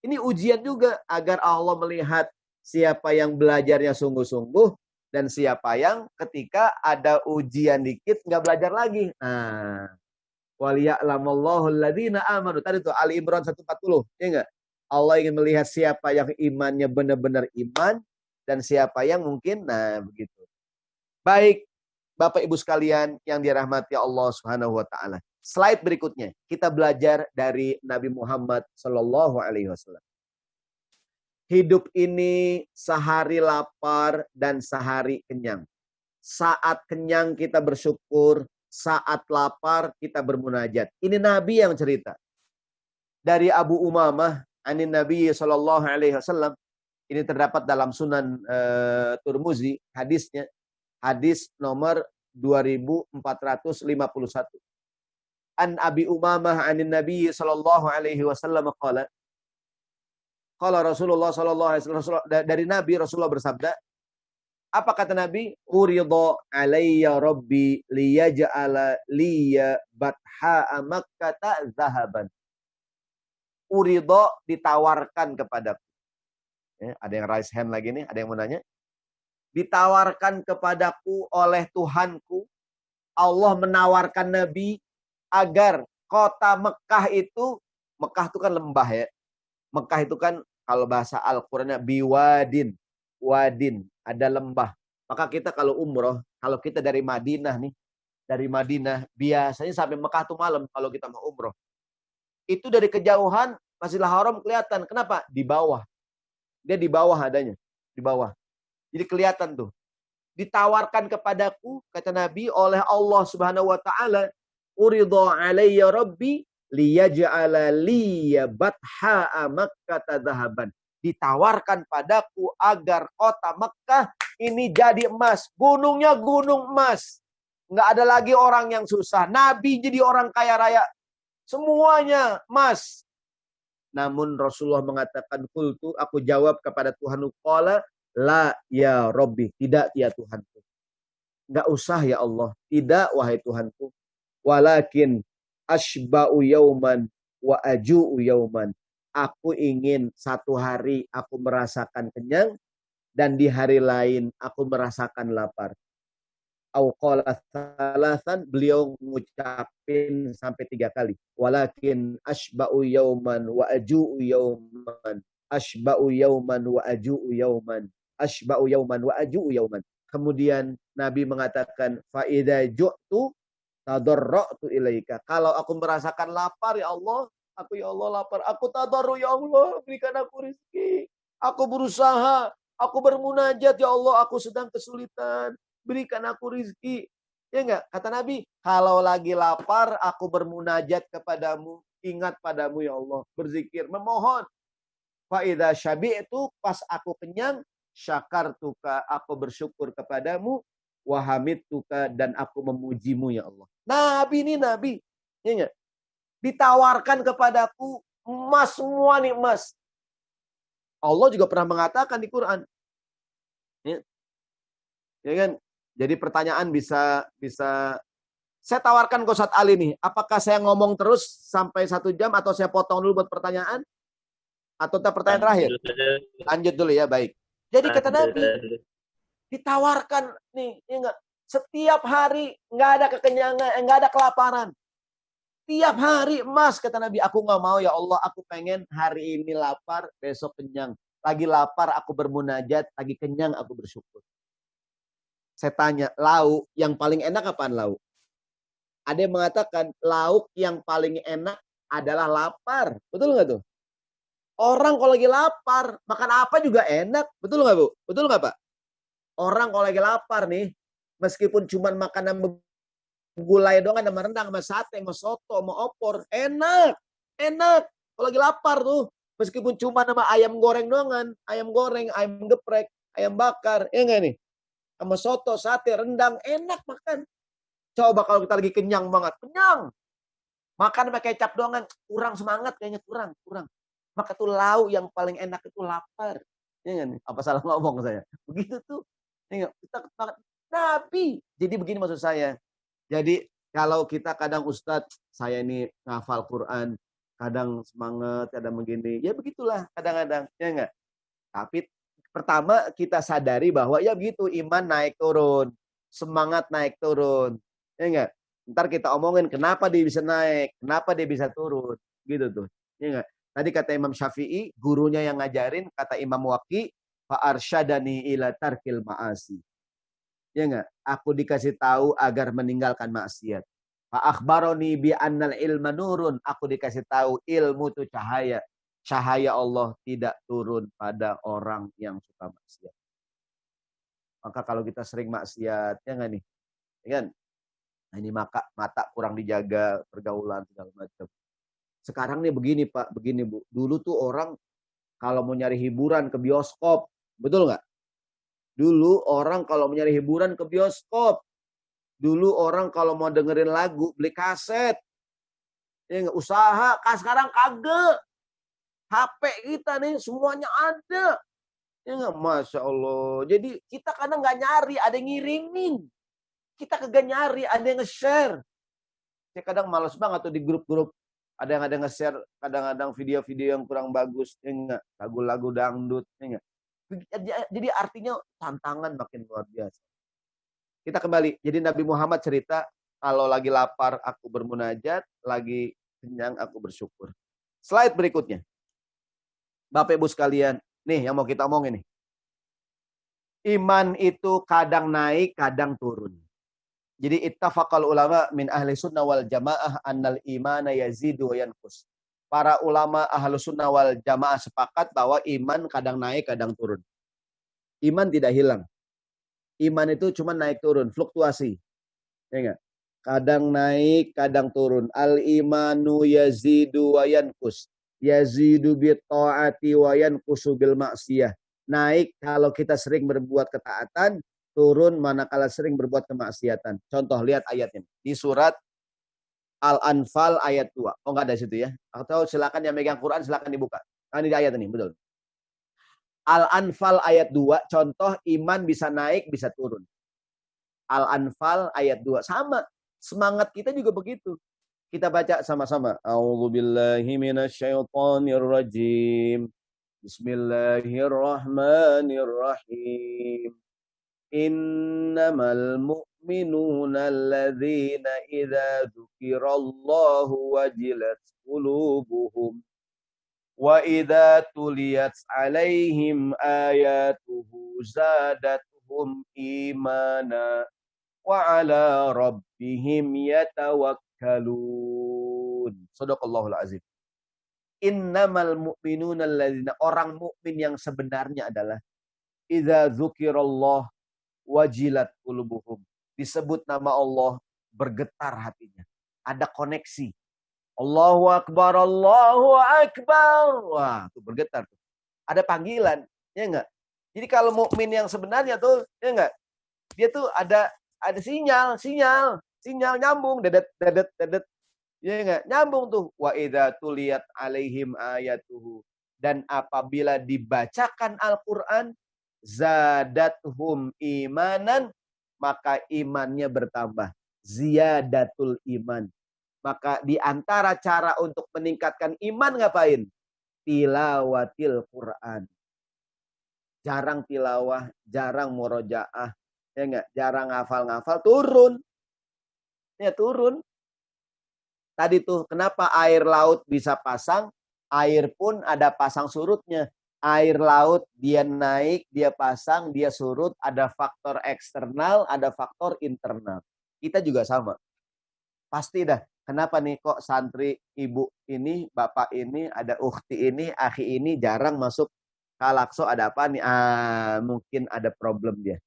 Ini ujian juga agar Allah melihat siapa yang belajarnya sungguh-sungguh dan siapa yang ketika ada ujian dikit nggak belajar lagi. Nah, waliya'lamallahu alladziina amanu. Tadi tuh Ali Imran 140, ya enggak? Allah ingin melihat siapa yang imannya benar-benar iman dan siapa yang mungkin begitu. Baik, Bapak Ibu sekalian yang dirahmati Allah Subhanahu wa taala. Slide berikutnya, kita belajar dari Nabi Muhammad sallallahu alaihi wasallam. Hidup ini sehari lapar dan sehari kenyang. Saat kenyang kita bersyukur, saat lapar kita bermunajat. Ini Nabi yang cerita. Dari Abu Umamah anin Nabi sallallahu alaihi wasallam, ini terdapat dalam Sunan Turmuzi hadisnya, hadis nomor 2451. An Abi Umamah anin Nabi sallallahu alaihi wasallam qala, qala Rasulullah sallallahu alaihi wasallam, dari Nabi Rasulullah bersabda, apa kata Nabi? Uridha alayya rabbi liyaj'ala liya batha'a makkata zahaban. Uridha, ditawarkan kepadaku. Ya, ada yang raise hand lagi nih, ada yang mau nanya. Ditawarkan kepadaku oleh Tuhanku, Allah menawarkan Nabi agar kota Mekah itu kan lembah ya. Mekah itu kan kalau bahasa Al-Qur'annya biwadin, wadin, ada lembah. Maka kita kalau umroh, kalau kita dari Madinah nih, dari Madinah biasanya sampai Mekah tuh malam kalau kita mau umroh. Itu dari kejauhan Masjidil Haram kelihatan. Kenapa? Di bawah. Dia di bawah adanya, di bawah. Jadi kelihatan tuh. Ditawarkan kepadaku, kata Nabi, oleh Allah Subhanahu wa taala, uridha alayya rabbi liyaj'ala liya batha'a makkata dhahaban. Ditawarkan padaku agar kota Mekah ini jadi emas. Gunungnya gunung emas. Nggak ada lagi orang yang susah. Nabi jadi orang kaya raya. Semuanya emas. Namun Rasulullah mengatakan, qultu, aku jawab kepada Tuhan, qala la ya Rabbi, tidak ya Tuhanku. Enggak usah ya Allah, tidak wahai Tuhanku. Walakin ashba'u yauman wa aju'u yauman. Aku ingin satu hari aku merasakan kenyang dan di hari lain aku merasakan lapar. Au qala thalathan, beliau ngucapin sampai 3 kali. Walakin ashba'u yauman wa aju'u yauman. Ashba'u yauman wa aju'u yauman. Ashba'u yauman wa aju'u yauman. Kemudian Nabi mengatakan, fa idza ju'tu tadarra'tu ilaika. Kalau aku merasakan lapar ya Allah, aku ya Allah lapar, aku tadarru ya Allah, berikan aku rezeki. Aku berusaha, aku bermunajat ya Allah, aku sedang kesulitan, berikan aku rezeki. Ya enggak? Kata Nabi, kalau lagi lapar aku bermunajat kepadamu, ingat padamu ya Allah, berzikir, memohon. Fa idza syabi'tu, pas aku kenyang, syakartuka, aku bersyukur kepadamu, wa hamidtuka, dan aku memujimu ya Allah. Nabi ini Nabi. Ya enggak? Ditawarkan kepadaku emas, semua nih emas. Allah juga pernah mengatakan di Quran. Ya kan? Jadi pertanyaan bisa saya tawarkan ke Ustaz Ali nih. Apakah saya ngomong terus sampai 1 jam atau saya potong dulu buat pertanyaan? Atau pertanyaan terakhir? Lanjut dulu ya, baik. Jadi kata Nabi, ditawarkan nih, ya enggak? Setiap hari enggak ada kekenyangan, enggak ada kelaparan. Tiap hari emas, kata Nabi. Aku nggak mau ya Allah, aku pengen hari ini lapar, besok kenyang. Lagi lapar aku bermunajat, lagi kenyang aku bersyukur. Saya tanya, lauk yang paling enak apaan lauk? Ada yang mengatakan lauk yang paling enak adalah lapar. Betul nggak tuh? Orang kalau lagi lapar, makan apa juga enak. Betul nggak Bu? Betul nggak Pak? Orang kalau lagi lapar nih, meskipun cuma makanan gulai doang, sama rendang, sama sate, sama soto, sama opor, enak, enak. Kalau lagi lapar tuh, meskipun cuma sama ayam goreng doangan, ayam goreng, ayam geprek, ayam bakar, ya enggak nih? Sama soto, sate, rendang, enak makan. Coba kalau kita lagi kenyang banget, kenyang, makan sama kecap doangan, kurang semangat kayaknya, kurang. Maka tuh lauk yang paling enak itu lapar. Ya enggak nih? Apa salah ngomong saya? Begitu tuh. Ya enggak? Kita makan Nabi. Jadi begini maksud saya. Jadi kalau kita kadang Ustadz, saya ini ngafal Quran, kadang semangat, kadang begini. Ya begitulah kadang-kadang, ya enggak? Tapi pertama kita sadari bahwa ya begitu, iman naik turun, semangat naik turun. Ya enggak? Ntar kita omongin kenapa dia bisa naik, kenapa dia bisa turun, gitu tuh. Ya enggak? Tadi kata Imam Syafi'i, gurunya yang ngajarin, kata Imam Waqi, fa arsyadani ila tarkil ma'asi. Ya enggak? Aku dikasih tahu agar meninggalkan maksiat. Fa akhbaroni bi annal ilma nurun. Aku dikasih tahu ilmu itu cahaya. Cahaya Allah tidak turun pada orang yang suka maksiat. Maka kalau kita sering maksiat, ya enggak nih? Ya kan? Nah, ini mata kurang dijaga, pergaulan segala macam. Sekarang nih begini Pak, begini Bu. Dulu tuh orang kalau mau nyari hiburan ke bioskop, betul nggak? Dulu orang kalau mau nyari hiburan ke bioskop. Dulu orang kalau mau dengerin lagu, beli kaset. Ya nggak usaha, sekarang kagak. HP kita nih semuanya ada. Ya nggak, Masya Allah. Jadi kita kadang nggak nyari, ada yang ngirimin. Kita kagak nyari, ada yang nge-share. Saya kadang malas banget tuh di grup-grup. Ada yang nge-share kadang-kadang video-video yang kurang bagus. Ya nggak, lagu-lagu dangdut. Ya nggak. Jadi artinya tantangan makin luar biasa. Kita kembali. Jadi Nabi Muhammad cerita, kalau lagi lapar aku bermunajat, lagi kenyang aku bersyukur. Slide berikutnya. Bapak Ibu sekalian, nih yang mau kita omongin nih. Iman itu kadang naik, kadang turun. Jadi ittafaqal ulama min ahli sunnah wal jamaah annal imana yazidu wa yanqus. Para ulama ahli sunnah wal jamaah sepakat bahwa iman kadang naik, kadang turun. Iman tidak hilang. Iman itu cuma naik turun, fluktuasi. Ya enggak? Kadang naik, kadang turun. Al-imanu yazidu wa yanqus. Yazidu bi ta'ati wa yanqusu bil maksiyah. Naik kalau kita sering berbuat ketaatan, turun manakala sering berbuat kemaksiatan. Contoh, lihat ayatnya. Di surat Al-Anfal ayat 2. Oh, enggak ada situ ya. Atau silakan yang megang Quran silakan dibuka. Ini di ayat ini, betul. Al-Anfal ayat 2, contoh iman bisa naik, bisa turun. Al-Anfal ayat 2. Sama. Semangat kita juga begitu. Kita baca sama-sama. A'udzubillahi minasyaitonirrajim. Bismillahirrahmanirrahim. Innamal mu'minuna alladzina idza dzukirallahu wajilat qulubuhum wa idza tuliyat 'alaihim ayatuhu zadatuhum imana wa 'ala rabbihim yatawakkalun. Shadaqallahul azim. Innamal mu'minuna alladzina, orang mukmin yang sebenarnya adalah idza dzukirallah wajilat qulubuhum. Disebut nama Allah, bergetar hatinya. Ada koneksi. Allahu Akbar, Allahu Akbar. Wah, itu bergetar. Ada panggilan, ya enggak? Jadi kalau mukmin yang sebenarnya tuh, ya enggak? Dia tuh ada sinyal nyambung, dedet. Ya enggak? Nyambung tuh. Wa idza tuliyat alaihim ayatuhu. Dan apabila dibacakan Al-Qur'an, zadathum imanan, maka imannya bertambah. Ziyadatul iman. Maka di antara cara untuk meningkatkan iman ngapain? Tilawatil Quran. Jarang tilawah, jarang murojaah, ya enggak? Jarang ngafal-ngafal, turun. Ya turun. Tadi tuh kenapa air laut bisa pasang, air pun ada pasang surutnya. Air laut dia naik, dia pasang, dia surut, ada faktor eksternal, ada faktor internal. Kita juga sama. Pasti dah. Kenapa nih kok santri ibu ini, bapak ini, ada ukhti ini, akhi ini jarang masuk Kalakso, ada apa nih? Mungkin ada problem dia.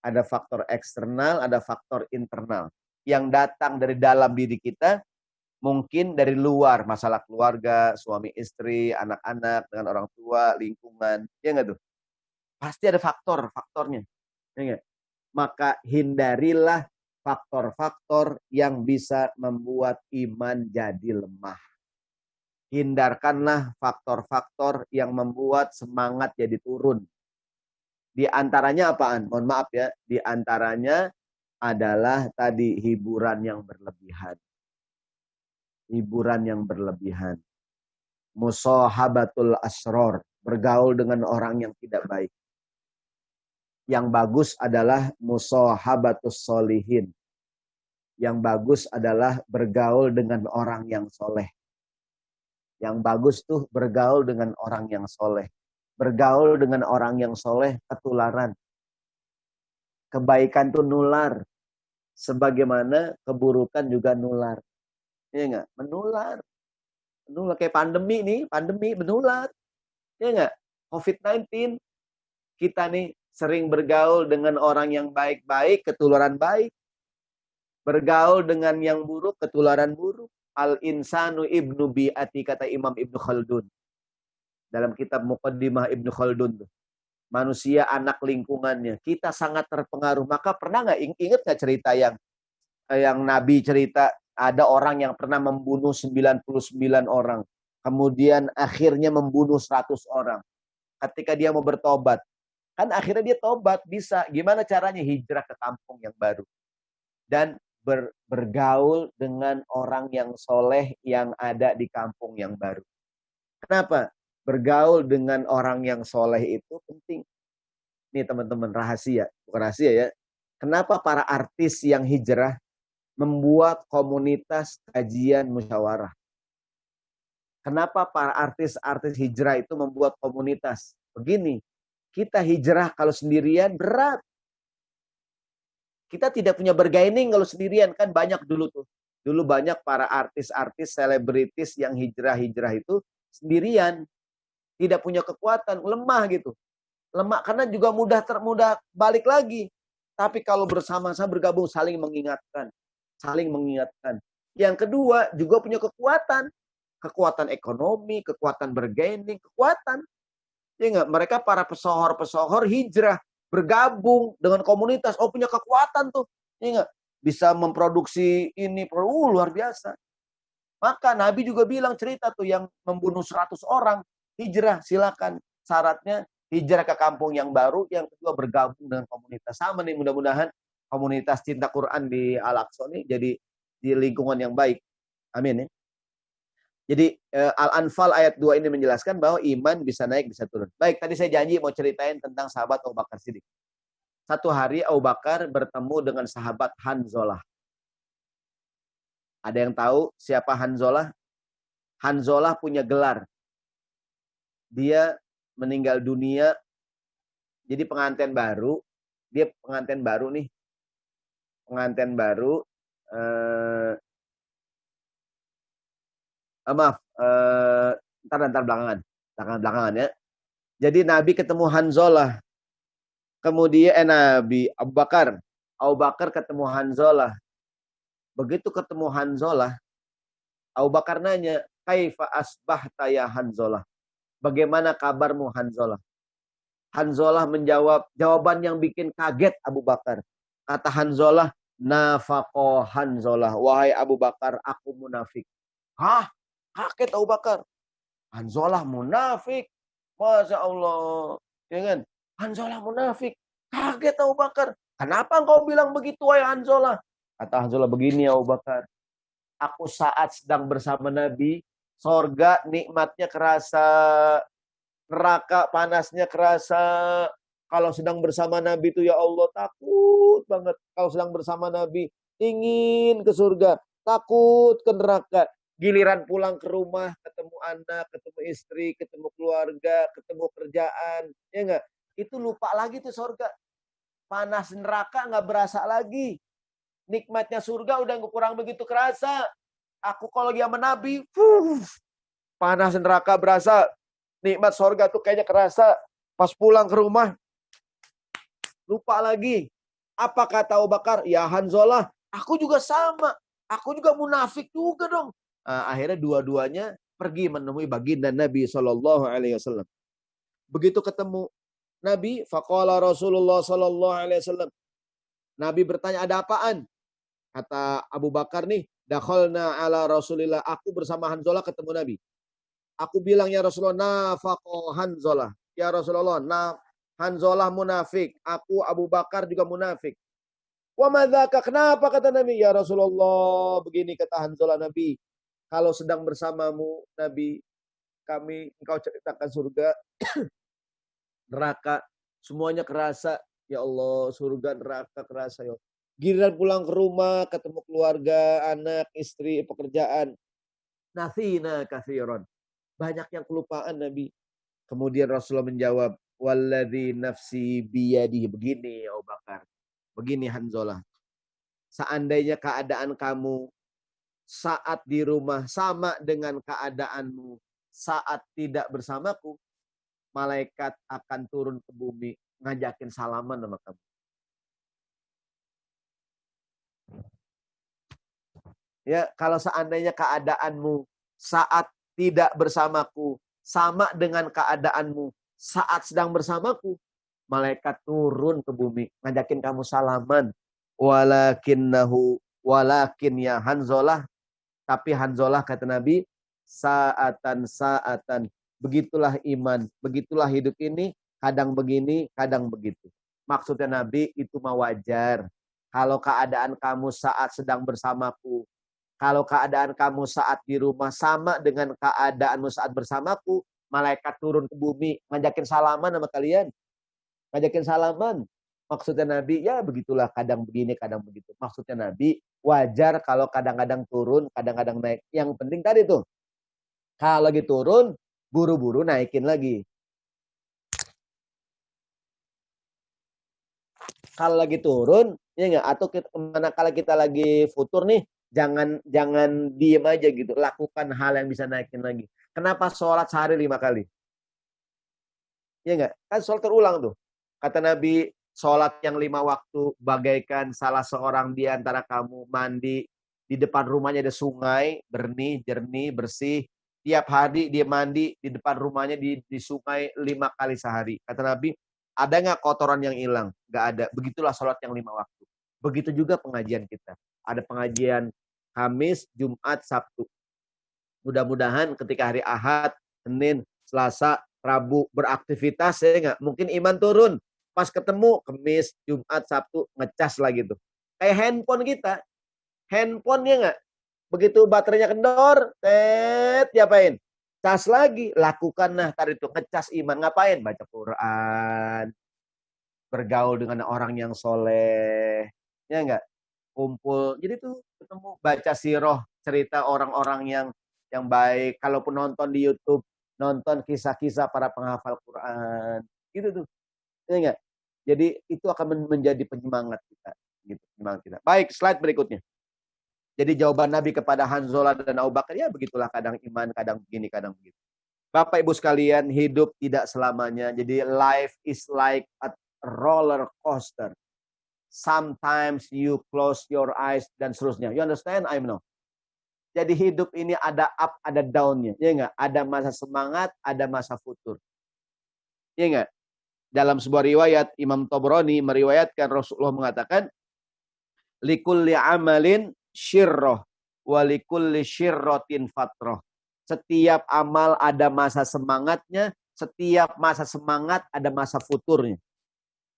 Ada faktor eksternal, ada faktor internal. Yang datang dari dalam diri kita, mungkin dari luar, masalah keluarga, suami istri, anak-anak, dengan orang tua, lingkungan. Ya enggak tuh? Pasti ada faktornya. Ya enggak? Maka hindarilah faktor-faktor yang bisa membuat iman jadi lemah. Hindarkanlah faktor-faktor yang membuat semangat jadi turun. Di antaranya apaan? Mohon maaf ya. Di antaranya adalah tadi hiburan yang berlebihan. hiburan yang berlebihan. Musahabatul asror, bergaul dengan orang yang tidak baik. Yang bagus adalah musahabatus solihin. Yang bagus adalah bergaul dengan orang yang soleh. Yang bagus tuh bergaul dengan orang yang soleh. Bergaul dengan orang yang soleh ketularan. Kebaikan tuh nular. Sebagaimana keburukan juga nular. Iya enggak? Menular. Menular. Kayak pandemi nih. Pandemi menular. Iya enggak? COVID-19. Kita nih sering bergaul dengan orang yang baik-baik, ketularan baik. Bergaul dengan yang buruk, ketularan buruk. Al-insanu ibnu bi'ati, kata Imam Ibnu Khaldun. Dalam kitab Muqaddimah Ibnu Khaldun. Manusia anak lingkungannya. Kita sangat terpengaruh. Maka pernah nggak ingat nggak cerita yang Nabi cerita, ada orang yang pernah membunuh 99 orang. Kemudian akhirnya membunuh 100 orang. Ketika dia mau bertobat. Kan akhirnya dia tobat, bisa. Gimana caranya? Hijrah ke kampung yang baru. Dan bergaul dengan orang yang soleh yang ada di kampung yang baru. Kenapa? Bergaul dengan orang yang soleh itu penting. Nih teman-teman, rahasia. Bukan rahasia ya. Kenapa para artis yang hijrah membuat komunitas kajian musyawarah? Kenapa para artis-artis hijrah itu membuat komunitas? Begini, kita hijrah kalau sendirian berat. Kita tidak punya bargaining kalau sendirian. Kan banyak dulu tuh. Dulu banyak para artis-artis, selebritis yang hijrah-hijrah itu sendirian. Tidak punya kekuatan, lemah gitu. Lemah karena juga mudah balik lagi. Tapi kalau bersama-sama bergabung saling mengingatkan. Saling mengingatkan. Yang kedua juga punya kekuatan. Kekuatan ekonomi, kekuatan bargaining, kekuatan. Ya enggak? Mereka para pesohor-pesohor hijrah. Bergabung dengan komunitas. Oh, punya kekuatan tuh. Ya enggak? Bisa memproduksi ini. Luar biasa. Maka Nabi juga bilang cerita tuh yang membunuh 100 orang. Hijrah, silakan. Syaratnya hijrah ke kampung yang baru. Yang kedua bergabung dengan komunitas. Sama nih, mudah-mudahan komunitas cinta Quran di Al-Aqsa ini jadi di lingkungan yang baik. Amin ya. Jadi Al-Anfal ayat 2 ini menjelaskan bahwa iman bisa naik, bisa turun. Baik, tadi saya janji mau ceritain tentang sahabat Abu Bakar Siddiq. Satu hari Abu Bakar bertemu dengan sahabat Hanzalah. Ada yang tahu siapa Hanzalah? Hanzalah punya gelar. Dia meninggal dunia. Jadi pengantin baru. Dia pengantin baru nih. Pengantin baru. Ntar belakangan ya. Jadi Nabi ketemu Hanzalah. Kemudian Nabi Abu Bakar ketemu Hanzalah. Begitu ketemu Hanzalah, Abu Bakar nanya, "Kaifa asbahta ya Hanzalah?" Bagaimana kabarmu Hanzalah? Hanzalah menjawab jawaban yang bikin kaget Abu Bakar. Kata Hanzalah, "Nafaqo Hanzalah, wahai Abu Bakar, aku munafik." Hah? Kaget Abu Bakar. Hanzalah munafik. Masya Allah. Ya kan? Hanzalah munafik. Kaget Abu Bakar. Kenapa engkau bilang begitu wahai Hanzalah? Kata Hanzalah, begini Abu Bakar. Aku saat sedang bersama Nabi, sorga nikmatnya kerasa, neraka panasnya kerasa. Kalau sedang bersama Nabi itu ya Allah takut banget. Kalau sedang bersama Nabi ingin ke surga, takut ke neraka. Giliran pulang ke rumah, ketemu anak, ketemu istri, ketemu keluarga, ketemu kerjaan. Ya enggak? Itu lupa lagi tuh surga. Panas neraka nggak berasa lagi. Nikmatnya surga udah kurang begitu kerasa. Aku kalau lagi sama Nabi, panas neraka berasa. Nikmat surga tuh kayaknya kerasa. Pas pulang ke rumah, lupa lagi. Apa kata Abu Bakar? Ya Hanzalah, aku juga sama. Aku juga munafik juga dong. Akhirnya dua-duanya pergi menemui baginda Nabi SAW. Begitu ketemu Nabi, faqala Rasulullah SAW. Nabi bertanya, ada apaan? Kata Abu Bakar nih, dakhalna ala Rasulillah. Aku bersama Hanzalah ketemu Nabi. Aku bilang, ya Rasulullah, nafaqo Hanzalah. Ya Rasulullah, Hanzalah munafik. Aku Abu Bakar juga munafik. Wa madzaka, kenapa kata Nabi? Ya Rasulullah, begini kata Hanzalah Nabi. Kalau sedang bersamamu, Nabi, engkau ceritakan surga, neraka, semuanya kerasa. Ya Allah, surga, neraka kerasa. Ya Allah. Giliran pulang ke rumah, ketemu keluarga, anak, istri, pekerjaan. Nathina kathiron. Banyak yang kelupaan, Nabi. Kemudian Rasulullah menjawab, walladzi nafsi biyadihi. Begini ya Abu Bakar. Begini Hanzalah. Seandainya keadaan kamu saat di rumah sama dengan keadaanmu saat tidak bersamaku, malaikat akan turun ke bumi ngajakin salaman sama kamu. Ya, kalau seandainya keadaanmu saat tidak bersamaku sama dengan keadaanmu saat sedang bersamaku, malaikat turun ke bumi ngajakin kamu salaman. Walakin ya Hanzalah, tapi Hanzalah kata Nabi, saatan. Begitulah iman, begitulah hidup ini, kadang begini, kadang begitu. Maksudnya Nabi itu mah wajar. Kalau keadaan kamu saat sedang bersamaku, kalau keadaan kamu saat di rumah sama dengan keadaanmu saat bersamaku, malaikat turun ke bumi, ngajakin salaman sama kalian. Ngajakin salaman. Maksudnya Nabi, ya begitulah, kadang begini, kadang begitu. Maksudnya Nabi, wajar kalau kadang-kadang turun, kadang-kadang naik. Yang penting tadi tuh, kalau lagi turun, buru-buru naikin lagi. Kalau lagi turun, ya enggak, atau kalau kita lagi futur nih, jangan diem aja gitu. Lakukan hal yang bisa naikin lagi. Kenapa sholat sehari 5 kali? Ya enggak? Kan sholat terulang tuh. Kata Nabi, sholat yang 5 waktu bagaikan salah seorang di antara kamu mandi. Di depan rumahnya ada sungai, jernih, bersih. Tiap hari dia mandi di depan rumahnya di sungai 5 kali sehari. Kata Nabi, ada nggak kotoran yang hilang? Nggak ada. Begitulah sholat yang 5 waktu. Begitu juga pengajian kita. Ada pengajian Kamis, Jumat, Sabtu. Mudah-mudahan ketika hari Ahad, Senin, Selasa, Rabu beraktivitas, ya nggak? Mungkin iman turun. Pas ketemu, Kamis, Jumat, Sabtu, ngecas lagi tuh. Kayak handphone kita. Handphone ya nggak? Begitu baterainya kendor, diapain? Cas lagi, lakukan nah tadi itu ngecas iman, ngapain? Baca Quran, bergaul dengan orang yang soleh, ya enggak? Kumpul, jadi tuh ketemu baca sirah, cerita orang-orang yang baik. Kalaupun nonton di YouTube, nonton kisah-kisah para penghafal Quran, gitu tuh, ya enggak? Jadi itu akan menjadi penyemangat kita, gitu, penyemangat kita. Baik, slide berikutnya. Jadi jawaban Nabi kepada Hanzalah dan Abu Bakar, ya begitulah, kadang iman, kadang begini, kadang begitu. Bapak Ibu sekalian, hidup tidak selamanya. Jadi life is like a roller coaster. Sometimes you close your eyes dan seterusnya. You understand? I know. Jadi hidup ini ada up, ada down-nya. Ya enggak? Ada masa semangat, ada masa futur. Ya enggak? Dalam sebuah riwayat, Imam Tabrani meriwayatkan Rasulullah mengatakan, likulli amalin syirroh, walikulli syirrotin fatroh. Setiap amal ada masa semangatnya, setiap masa semangat ada masa futurnya.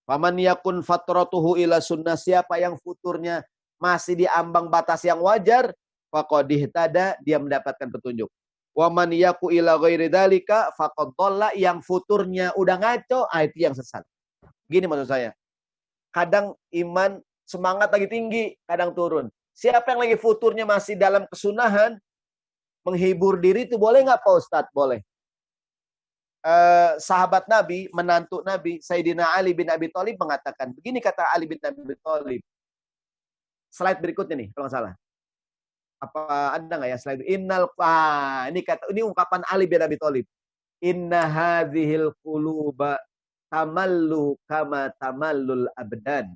Faman yakun fatrotuhu ila sunnah, siapa yang futurnya masih di ambang batas yang wajar, faqad ihtada, dia mendapatkan petunjuk. Waman yaku ila ghairi dzalika faqad dhalla, yang futurnya udah ngaco, itu yang sesat. Gini maksud saya. Kadang iman semangat lagi tinggi, kadang turun. Siapa yang lagi futurnya masih dalam kesunahan, menghibur diri itu boleh nggak Pak Ustadz? Boleh. Sahabat Nabi, menantu Nabi, Sayyidina Ali bin Abi Thalib mengatakan, begini kata Ali bin Abi Thalib. Slide berikutnya nih, kalau nggak salah. Apa ada nggak ya slide? Ini ungkapan Ali bin Abi Thalib. Inna hadhil quluba tamallu kama tamallul abdan.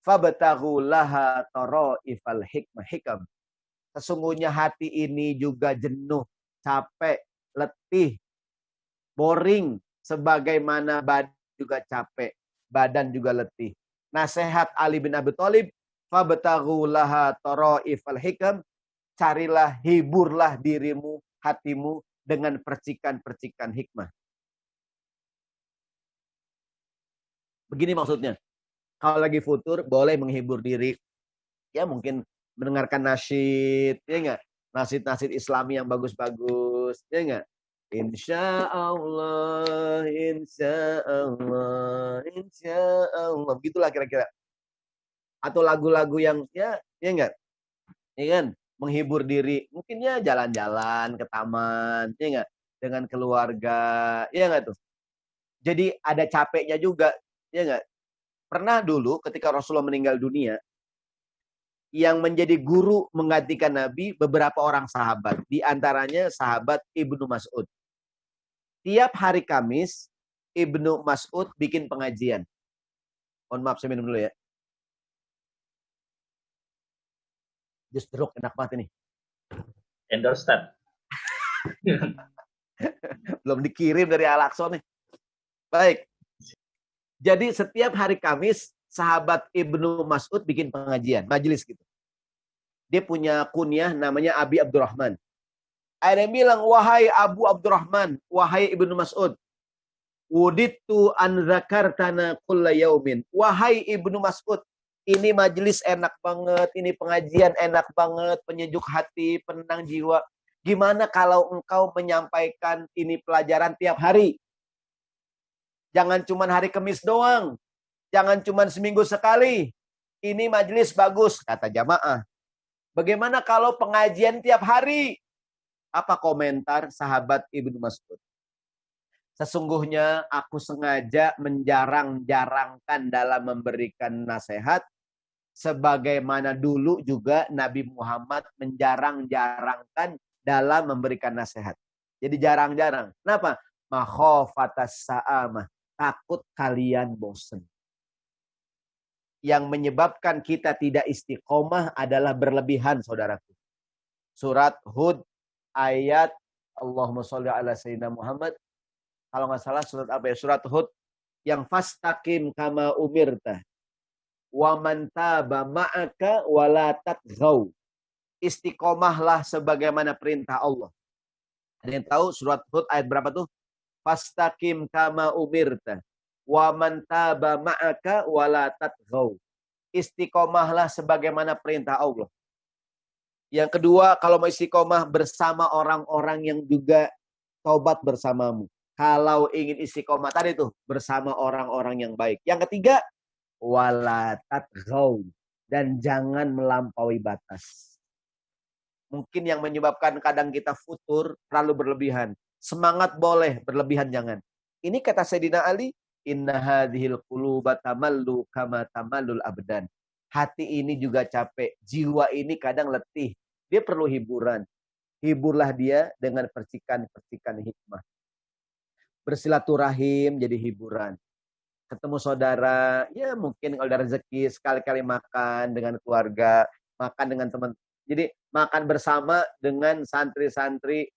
Fabtaghu laha taraifal hikam. Sesungguhnya hati ini juga jenuh, capek, letih, boring, sebagaimana badan juga capek, badan juga letih. Nasihat Ali bin Abi Thalib, fabtaghu laha taraifal hikam, carilah, hiburlah dirimu, hatimu dengan percikan-percikan hikmah. Begini maksudnya. Kalau lagi futur, boleh menghibur diri. Ya mungkin mendengarkan nasyid, ya enggak? nasid-nasid Islami yang bagus-bagus, ya enggak? Insya Allah, insya Allah, insya Allah. Begitulah kira-kira. Atau lagu-lagu yang ya enggak? Ya kan? Menghibur diri. Mungkin ya jalan-jalan ke taman, ya enggak? Dengan keluarga, ya enggak tuh? Jadi ada capeknya juga, ya enggak? Pernah dulu ketika Rasulullah meninggal dunia, yang menjadi guru menggantikan Nabi beberapa orang sahabat. Di antaranya sahabat Ibnu Mas'ud. Tiap hari Kamis, Ibnu Mas'ud bikin pengajian. Mohon maaf, saya minum dulu ya. Jus jeruk enak banget ini. Endorse Ustaz. Belum dikirim dari Al-Aqsa nih. Baik. Jadi setiap hari Kamis, sahabat Ibnu Mas'ud bikin pengajian, majelis gitu. Dia punya kunyah namanya Abi Abdurrahman. Ada yang bilang, wahai Abu Abdurrahman, wahai Ibnu Mas'ud, wuditu an zakartana kulla yaumin. Wahai Ibnu Mas'ud, ini majelis enak banget, ini pengajian enak banget, penyejuk hati, penenang jiwa. Gimana kalau engkau menyampaikan ini pelajaran tiap hari? Jangan cuma hari Kamis doang. Jangan cuma seminggu sekali. Ini majelis bagus, kata jamaah. Bagaimana kalau pengajian tiap hari? Apa komentar sahabat Ibnu Mas'ud? Sesungguhnya aku sengaja menjarang-jarangkan dalam memberikan nasihat. Sebagaimana dulu juga Nabi Muhammad menjarang-jarangkan dalam memberikan nasihat. Jadi jarang-jarang. Kenapa? Makhofatas sa'amah. Takut kalian bosan. Yang menyebabkan kita tidak istiqomah adalah berlebihan, saudaraku. Surat Hud ayat Allahumma sholli ala sayyidina Muhammad. Kalau nggak salah surat apa ya? Surat Hud yang fastaqim kama umirta. Wa man taba ma'aka wa la tatghaw. Istiqomahlah sebagaimana perintah Allah. Ada yang tahu surat Hud ayat berapa tuh? Fastaqim kama umirta. Wa man taba ma'aka wa la tatghaw. Istiqomahlah sebagaimana perintah Allah. Yang kedua, kalau mau istiqomah bersama orang-orang yang juga taubat bersamamu. Kalau ingin istiqomah tadi tuh bersama orang-orang yang baik. Yang ketiga, wala tatghaw, dan jangan melampaui batas. Mungkin yang menyebabkan kadang kita futur terlalu berlebihan. Semangat boleh, berlebihan jangan. Ini kata Sayyidina Ali, inna hadhil quluba tamallu kama tamallul abdan. Hati ini juga capek, jiwa ini kadang letih. Dia perlu hiburan. Hiburlah dia dengan percikan-percikan hikmah. Bersilaturahim jadi hiburan. Ketemu saudara, ya mungkin kalau ada rezeki sekali-kali makan dengan keluarga, makan dengan teman. Jadi makan bersama dengan santri-santri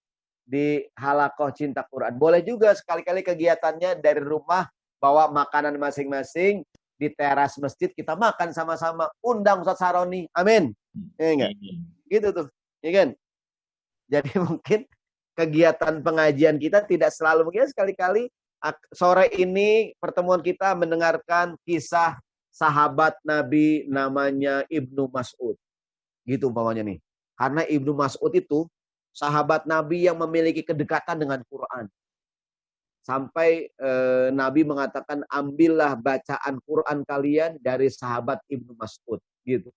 di Halaqah Cinta Quran. Boleh juga sekali-kali kegiatannya dari rumah, bawa makanan masing-masing, di teras masjid kita makan sama-sama. Undang Ustaz Saroni. Amin. Ya enggak? Gitu tuh. Ya kan? Jadi mungkin kegiatan pengajian kita tidak selalu, mungkin sekali-kali sore ini pertemuan kita mendengarkan kisah sahabat Nabi namanya Ibnu Mas'ud. Gitu umpamanya nih. Karena Ibnu Mas'ud itu sahabat Nabi yang memiliki kedekatan dengan Quran. Sampai Nabi mengatakan, ambillah bacaan Quran kalian dari sahabat Ibnu Mas'ud. Gitu.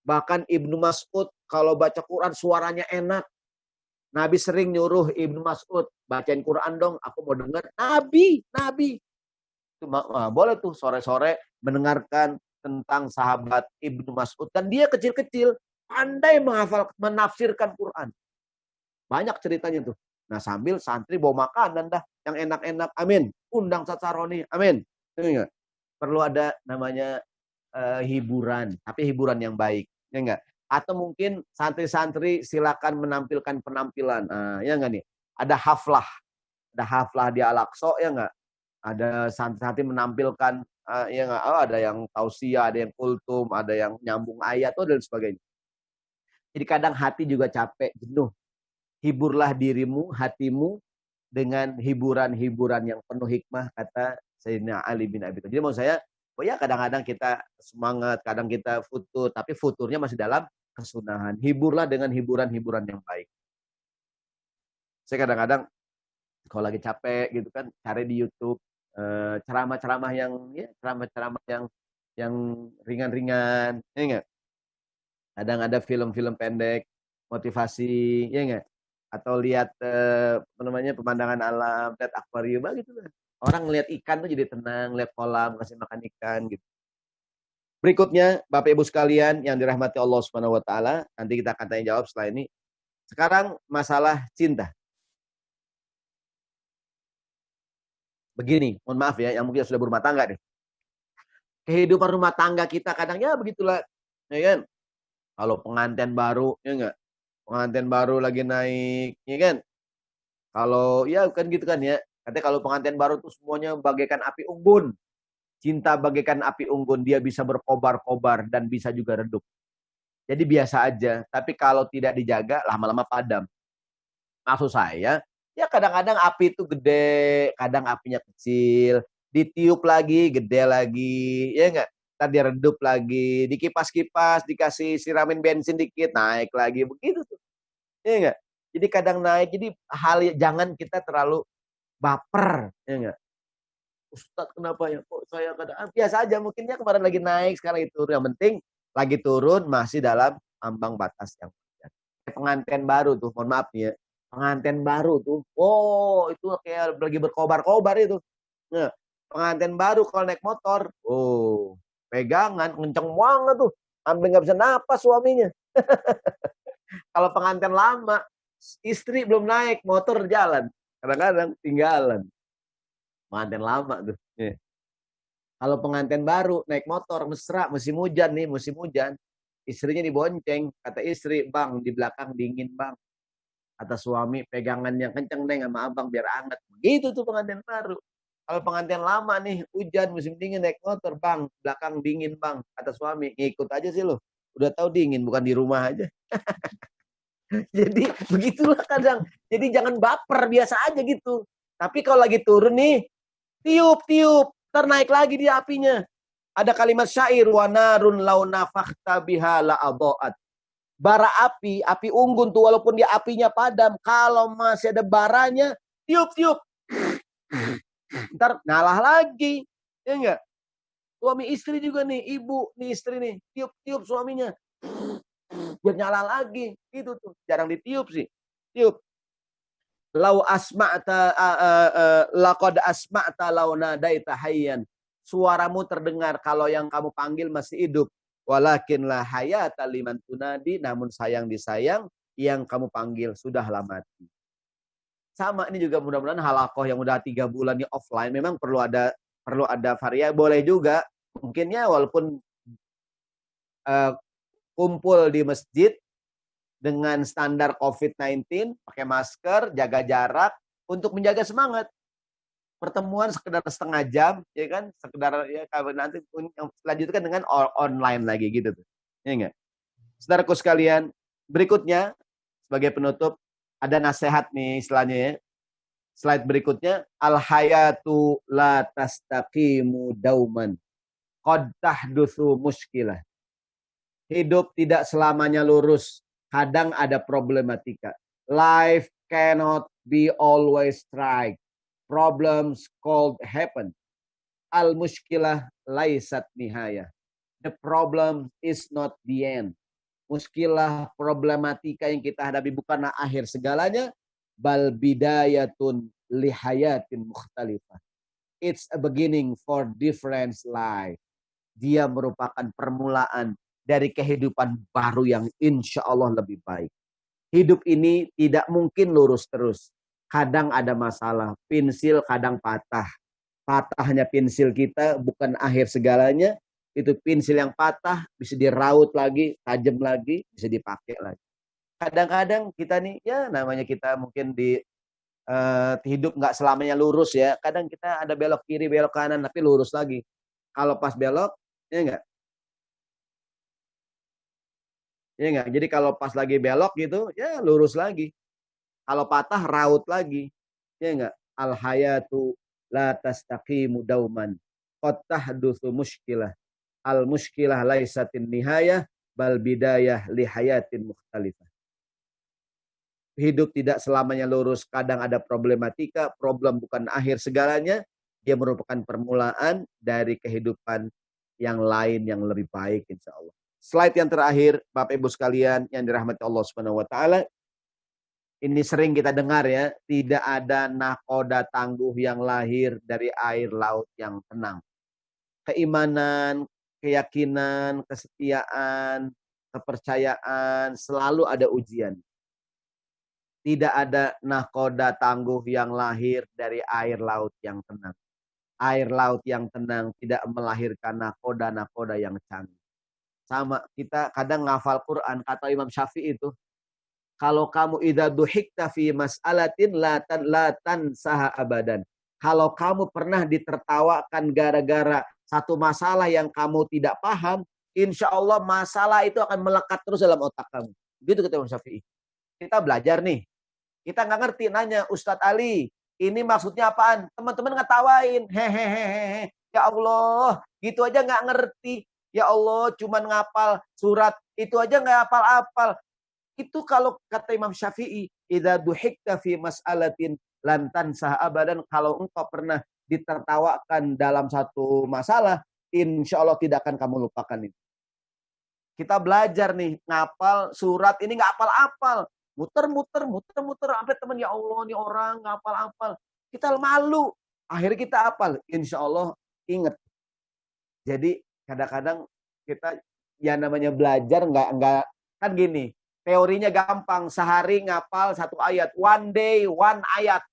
Bahkan Ibnu Mas'ud kalau baca Quran suaranya enak. Nabi sering nyuruh Ibnu Mas'ud, bacain Quran dong, aku mau dengar. Nabi. Itu, boleh tuh sore-sore mendengarkan tentang sahabat Ibnu Mas'ud. Dan dia kecil-kecil, pandai menafsirkan Quran. Banyak ceritanya tuh. Nah sambil santri bawa makanan dah, yang enak-enak. Amin. Undang Ustaz Saroni. Amin. Perlu ada namanya hiburan, tapi hiburan yang baik. Ya enggak? Atau mungkin santri-santri silakan menampilkan penampilan. Ya enggak nih? Ada haflah di Al-Aqsa, ya enggak? Ada santri-santri menampilkan, ya enggak? Oh, ada yang tausiah, ada yang kultum, ada yang nyambung ayat, dan sebagainya. Jadi kadang hati juga capek, jenuh. Hiburlah dirimu, hatimu, dengan hiburan-hiburan yang penuh hikmah, kata Sayyidina Ali bin Abi Thalib. Jadi maksud saya, oh ya kadang-kadang kita semangat, kadang kita futur, tapi futurnya masih dalam kesunahan. Hiburlah dengan hiburan-hiburan yang baik. Saya kadang-kadang kalau lagi capek gitu kan, cari di YouTube ceramah-ceramah yang ringan-ringan, ya enggak? Kadang ada film-film pendek motivasi, ya enggak? Atau lihat pemandangan alam, lihat akuarium gitu lah. Orang ngelihat ikan tuh jadi tenang, lihat kolam kasih makan ikan gitu. Berikutnya, Bapak Ibu sekalian yang dirahmati Allah Subhanahu wa taala, nanti kita akan tanya jawab setelah ini. Sekarang masalah cinta. Begini, mohon maaf ya, yang mungkin sudah berumah tangga nih. Kehidupan rumah tangga kita kadang ya begitulah, ya kan? Kalau pengantin baru, ya enggak? Pengantin baru lagi naik, ya kan? Kalau ya kan gitu kan ya. Katanya kalau pengantin baru tuh semuanya bagaikan api unggun. Cinta bagaikan api unggun, dia bisa berkobar-kobar dan bisa juga redup. Jadi biasa aja, tapi kalau tidak dijaga lama-lama padam. Maksud saya, ya kadang-kadang api itu gede, kadang apinya kecil, ditiup lagi, gede lagi, ya enggak? Tadi redup lagi, dikipas-kipas, dikasih siramin bensin dikit, naik lagi, begitu tuh. Ya enggak? Jadi kadang naik, jadi jangan kita terlalu baper, ya enggak? Ustadz kenapa ya? Kok saya kadang biasa aja, mungkinnya kemarin lagi naik, sekarang lagi turun. Yang penting lagi turun masih dalam ambang batas yang wajar. Pengantin baru tuh, mohon maaf nih ya. Pengantin baru tuh, oh itu kayak lagi berkobar-kobar itu. Nah, pengantin baru kalau naik motor, oh pegangan kenceng banget tuh, sampai nggak bisa napas suaminya. Kalau pengantin lama, istri belum naik, motor jalan, kadang-kadang tinggalan. Pengantin lama tuh. Yeah. Kalau pengantin baru naik motor mesra, musim hujan nih, musim hujan. Istrinya dibonceng, kata istri, "Bang, di belakang dingin, Bang." Kata suami, "Pegangan yang kenceng, Neng, sama Abang biar anget." Begitu tuh pengantin baru. Kalau pengantin lama nih, hujan, musim dingin naik motor, "Bang, belakang dingin, Bang." Kata suami, "Ngikut aja sih lo. Udah tahu dingin, bukan di rumah aja." Jadi begitulah kadang. Jadi jangan baper, biasa aja gitu. Tapi kalau lagi turun nih, tiup, ntar naik lagi dia apinya. Ada kalimat syair, wa narun law nafakhta biha la adha'at. Bara api unggun tuh walaupun dia apinya padam, kalau masih ada baranya, tiup. Ntar ngalah lagi. Ya enggak? Suami istri juga nih, ibu nih istri nih, tiup suaminya. Biar nyala lagi. Itu tuh, jarang ditiup sih. Tiup. Lau asma'ta laqad asma'ta lau nadaita hayyan. Suaramu terdengar kalau yang kamu panggil masih hidup. Walakin la hayata liman tunadi, namun sayang disayang yang kamu panggil sudahlah mati. Sama ini juga mudah-mudahan halakoh yang udah 3 bulan ini offline memang perlu ada variasi, boleh juga mungkinnya walaupun kumpul di masjid dengan standar COVID-19, pakai masker, jaga jarak, untuk menjaga semangat. Pertemuan sekedar setengah jam, ya kan? Sekedar ya nanti lanjutkan dengan online lagi gitu tuh. Ya enggak? Saudaraku sekalian, berikutnya sebagai penutup ada nasihat nih istilahnya ya. Slide berikutnya, al hayatu la tastaqimu dauman. Qad tahdutsu muskilah. Hidup tidak selamanya lurus. Kadang ada problematika. Life cannot be always right. Problems called happen. Al-mushkilah laisat nihaya. The problem is not the end. Muskilah, problematika yang kita hadapi bukanlah akhir segalanya. Bal bidayatun lihayatin mukhtalifah. It's a beginning for different life. Dia merupakan permulaan dari kehidupan baru yang insya Allah lebih baik. Hidup ini tidak mungkin lurus terus. Kadang ada masalah. Pensil kadang patah. Patahnya pensil kita bukan akhir segalanya. Itu pensil yang patah bisa diraut lagi, tajam lagi, bisa dipakai lagi. Kadang-kadang kita nih, ya namanya kita mungkin di hidup nggak selamanya lurus ya. Kadang kita ada belok kiri, belok kanan, tapi lurus lagi. Kalau pas belok, ya enggak? Ya enggak? Jadi kalau pas lagi belok gitu, ya lurus lagi. Kalau patah, raut lagi. Ya enggak? Al-hayatu la tastaqimu dauman. Qad tahdutsu mushkilah. Al-mushkilah laisatin nihayah. bal bidayah li hayatin mukhtalifah. Hidup tidak selamanya lurus, kadang ada problematika, problem bukan akhir segalanya, dia merupakan permulaan dari kehidupan yang lain yang lebih baik insya Allah. Slide yang terakhir, Bapak Ibu sekalian yang dirahmati Allah Subhanahu wa taala. Ini sering kita dengar ya, tidak ada nakoda tangguh yang lahir dari air laut yang tenang. Keimanan, keyakinan, kesetiaan, kepercayaan, selalu ada ujian. Tidak ada nahkoda tangguh yang lahir dari air laut yang tenang. Air laut yang tenang tidak melahirkan nahkoda-nahkoda yang canggih. Sama, kita kadang ngafal Quran, kata Imam Syafi'i itu, kalau kamu idza duhikta fi mas'alatin la tansaha abadan. Kalau kamu pernah ditertawakan gara-gara satu masalah yang kamu tidak paham, insya Allah masalah itu akan melekat terus dalam otak kamu. Gitu kata Imam Syafi'i. Kita belajar nih. Kita nggak ngerti, nanya Ustadz Ali, ini maksudnya apaan? Teman-teman ngetawain, hehehe. Ya Allah, gitu aja nggak ngerti. Ya Allah, cuman ngapal surat, itu aja nggak hafal-hafal. Itu kalau kata Imam Syafi'i, idza duhikta fi mas'alatin lan tansah abadan, kalau engkau pernah ditertawakan dalam satu masalah, insya Allah tidak akan kamu lupakan itu. Kita belajar nih, ngapal surat ini nggak hafal-hafal. Muter, sampai teman, ya Allah, nih orang nggak hafal-hafal. Kita malu. Akhirnya kita hafal. Insya Allah ingat. Jadi kadang-kadang kita ya namanya belajar nggak kan gini. Teorinya gampang. Sehari ngapal satu ayat. One day, one ayat.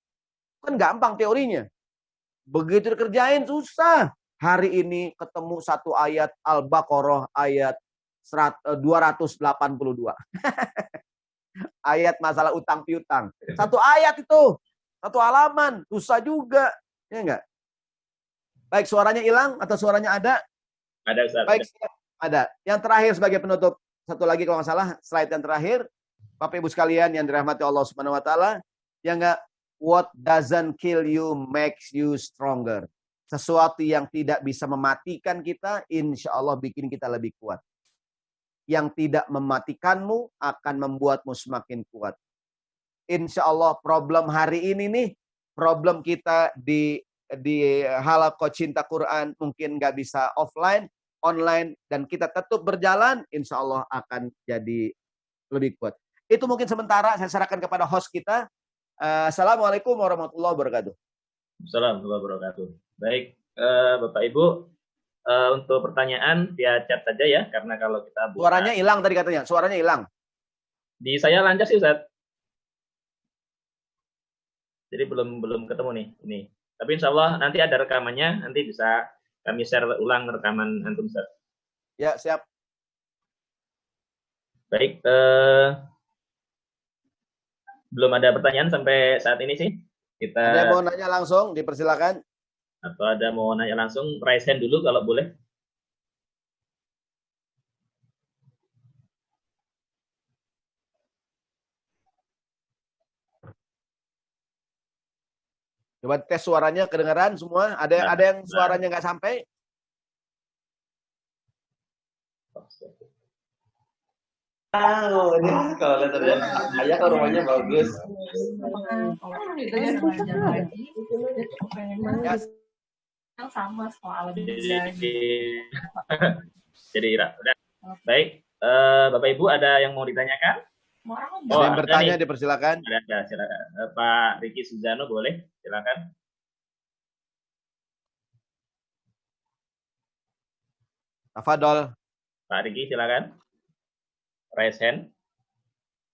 Kan gampang teorinya. Begitu dikerjain susah. Hari ini ketemu satu ayat Al-Baqarah ayat 282. Ayat masalah utang piutang. Satu ayat itu. Satu halaman. Susah juga. Ya enggak? Baik, suaranya hilang atau suaranya ada? Ada, Ustaz. Baik, ada. Yang terakhir sebagai penutup. Satu lagi kalau nggak salah. Slide yang terakhir. Bapak Ibu sekalian yang dirahmati Allah Subhanahu wa taala. Ya enggak? What doesn't kill you makes you stronger. Sesuatu yang tidak bisa mematikan kita, insya Allah bikin kita lebih kuat. Yang tidak mematikanmu akan membuatmu semakin kuat. Insya Allah problem hari ini nih, problem kita di halaqah cinta Quran mungkin nggak bisa offline, online, dan kita tetap berjalan, insya Allah akan jadi lebih kuat. Itu mungkin sementara saya serahkan kepada host kita. Assalamualaikum warahmatullahi wabarakatuh. Assalamualaikum warahmatullahi wabarakatuh. Baik, Bapak Ibu, untuk pertanyaan via chat saja ya, karena kalau kita buka... Suaranya hilang tadi katanya, suaranya hilang. Di saya lancar sih, Ustaz. Jadi belum ketemu nih ini. Tapi insya Allah nanti ada rekamannya, nanti bisa kami share ulang rekaman antum, Ustaz. Ya, siap. Baik, belum ada pertanyaan sampai saat ini sih. Ada yang mau nanya langsung, dipersilakan. Atau ada mau nanya langsung, raise hand dulu kalau boleh. Coba tes suaranya kedengaran semua. Ada yang suaranya nggak sampai? Oh, ini kalau lihat ada ayah kan rumahnya bagus. Yang sama soal jadi udah. Baik, Bapak Ibu ada yang mau ditanyakan? Ada yang bertanya, dipersilakan. Ada, silakan. Pak Riki Suzano boleh, silakan. Tafadol. Pak Riki silakan. Raise hand.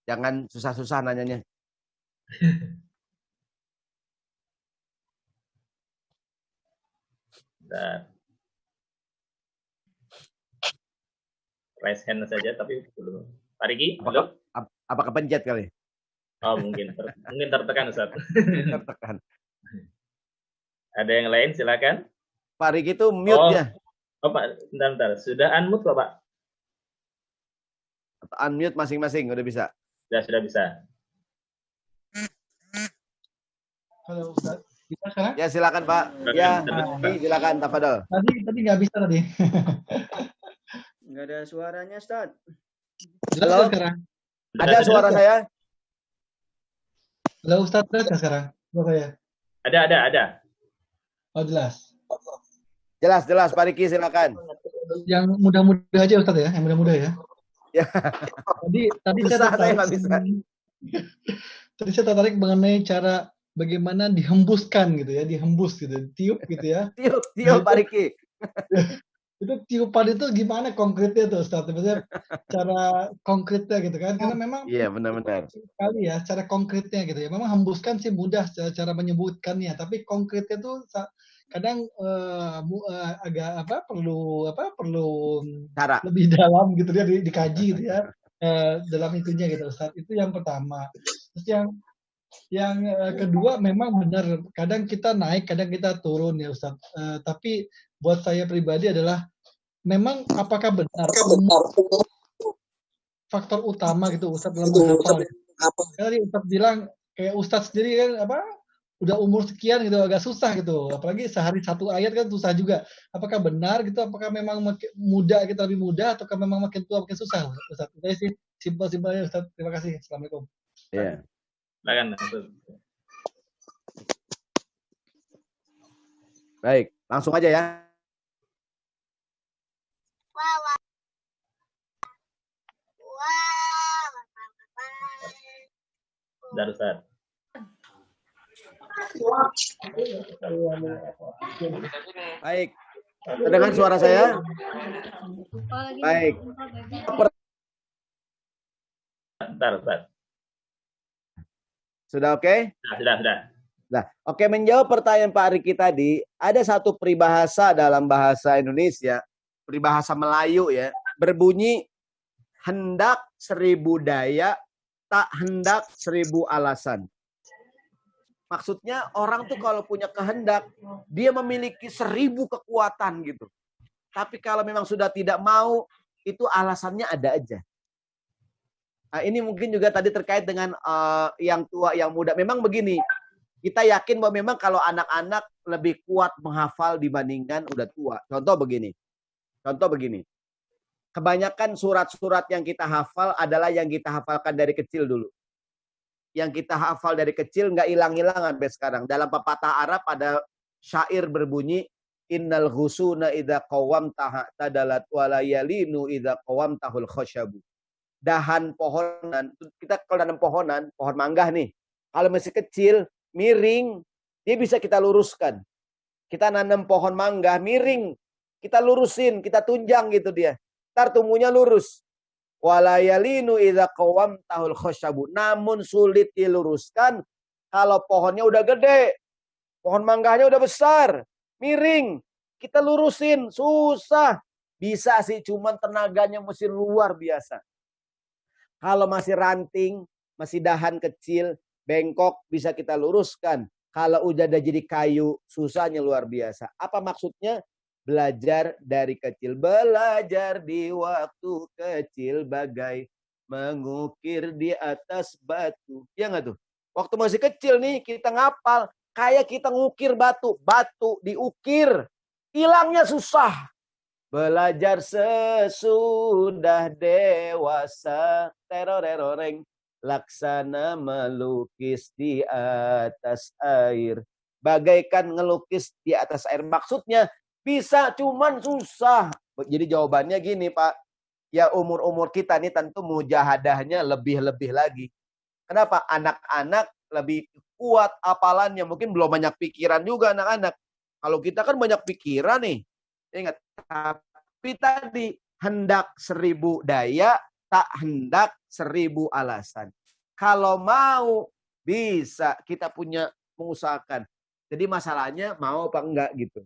Jangan susah-susah nanyanya. Dan raise hand saja, tapi belum. Pak Riki, apa kepencet kali? Oh, mungkin tertekan, Ustaz. Tertekan. Ada yang lain, silakan. Pak Riki itu mute-nya. Oh, Pak, bentar. Sudah unmute kok, Pak? Atau unmute masing-masing, udah bisa. Sudah bisa. Halo, Ustaz. Bisa sekarang? Ya, silakan, Pak. Ya, silakan, tafadol. Tadi nggak bisa tadi. Nggak ada suaranya, Ustaz. Jelas Halo? nggak sekarang? Ada suara saya? Halo Ustadz, jelas nggak sekarang? Suara saya? Ada. Oh jelas. Jelas, Pak Riki silakan. Yang mudah-mudah aja Ustadz ya, yang mudah-mudah ya. Ya. Tadi Susah, saya saya nggak bisa. Tadi saya tertarik mengenai cara bagaimana dihembuskan gitu ya, dihembus gitu, tiup gitu ya. Tiup Pak Riki. Itu tiupan itu gimana konkretnya tuh Ustadz? Maksudnya cara konkretnya gitu kan? Karena memang Iya, benar-benar. sekali ya, cara konkretnya gitu ya. Memang hembuskan sih mudah cara menyebutkannya, tapi konkretnya tuh kadang agak perlu Cara. lebih dalam gitu ya, dikaji gitu ya dalam itunya gitu Ustadz. Itu yang pertama. Terus yang kedua memang benar, kadang kita naik, kadang kita turun ya Ustadz. Tapi buat saya pribadi adalah memang apakah benar faktor utama gitu Ustadz dalam menghafal ya. Tadi Ustadz bilang kayak Ustadz sendiri kan udah umur sekian gitu agak susah gitu. Apalagi sehari satu ayat kan susah juga. Apakah benar gitu? Apakah memang makin muda kita lebih mudah ataukah memang makin tua makin susah Ustadz? Itu sih simpel-simpelnya Ustadz. Terima kasih. Assalamualaikum. Iya. Silakan. Baik, langsung aja ya. Ustaz. Baik. Terdengar suara saya? Baik. Bentar, Ustaz. Sudah oke? Sudah. Nah, oke, menjawab pertanyaan Pak Riki tadi, ada satu peribahasa dalam bahasa Indonesia, peribahasa Melayu ya, berbunyi hendak 1000 daya, tak hendak 1000 alasan. Maksudnya orang tuh kalau punya kehendak, dia memiliki 1000 kekuatan gitu. Tapi kalau memang sudah tidak mau, itu alasannya ada aja. Nah, ini mungkin juga tadi terkait dengan yang tua, yang muda. Memang begini, kita yakin bahwa memang kalau anak-anak lebih kuat menghafal dibandingkan udah tua. Contoh begini. Kebanyakan surat-surat yang kita hafal adalah yang kita hafalkan dari kecil dulu. Yang kita hafal dari kecil nggak hilang-hilang sampai sekarang. Dalam pepatah Arab ada syair berbunyi, innal husuna idza qawamtaha tadalat wala yalinu idza qawamtahul khasyabu. Dahan pohonan, kita kalau nanam pohonan, pohon mangga nih, kalau masih kecil, miring, dia bisa kita luruskan. Kita nanam pohon mangga, miring, kita lurusin, kita tunjang gitu dia. Ntar tumbuhnya lurus. Walayalinu idza qawamtahul khasyabu. Namun sulit diluruskan kalau pohonnya udah gede. Pohon mangganya udah besar, miring. Kita lurusin, susah. Bisa sih, cuman tenaganya mesti luar biasa. Kalau masih ranting, masih dahan kecil, bengkok, bisa kita luruskan. Kalau udah ada jadi kayu, susahnya luar biasa. Apa maksudnya? Belajar dari kecil. Belajar di waktu kecil bagai mengukir di atas batu. Ya nggak tuh? Waktu masih kecil nih kita ngapal. Kayak kita ngukir batu. Batu diukir. Hilangnya susah. Belajar sesudah dewasa. Teroreng. Laksana melukis di atas air. Bagaikan ngelukis di atas air. Maksudnya bisa, cuman susah. Jadi jawabannya gini Pak. Ya umur-umur kita nih tentu mujahadahnya lebih-lebih lagi. Kenapa? Anak-anak lebih kuat hafalannya. Mungkin belum banyak pikiran juga anak-anak. Kalau kita kan banyak pikiran nih. Ingat. Tapi tadi hendak 1000 daya, tak hendak 1000 alasan. Kalau mau, bisa kita punya mengusahakan. Jadi masalahnya mau apa enggak gitu.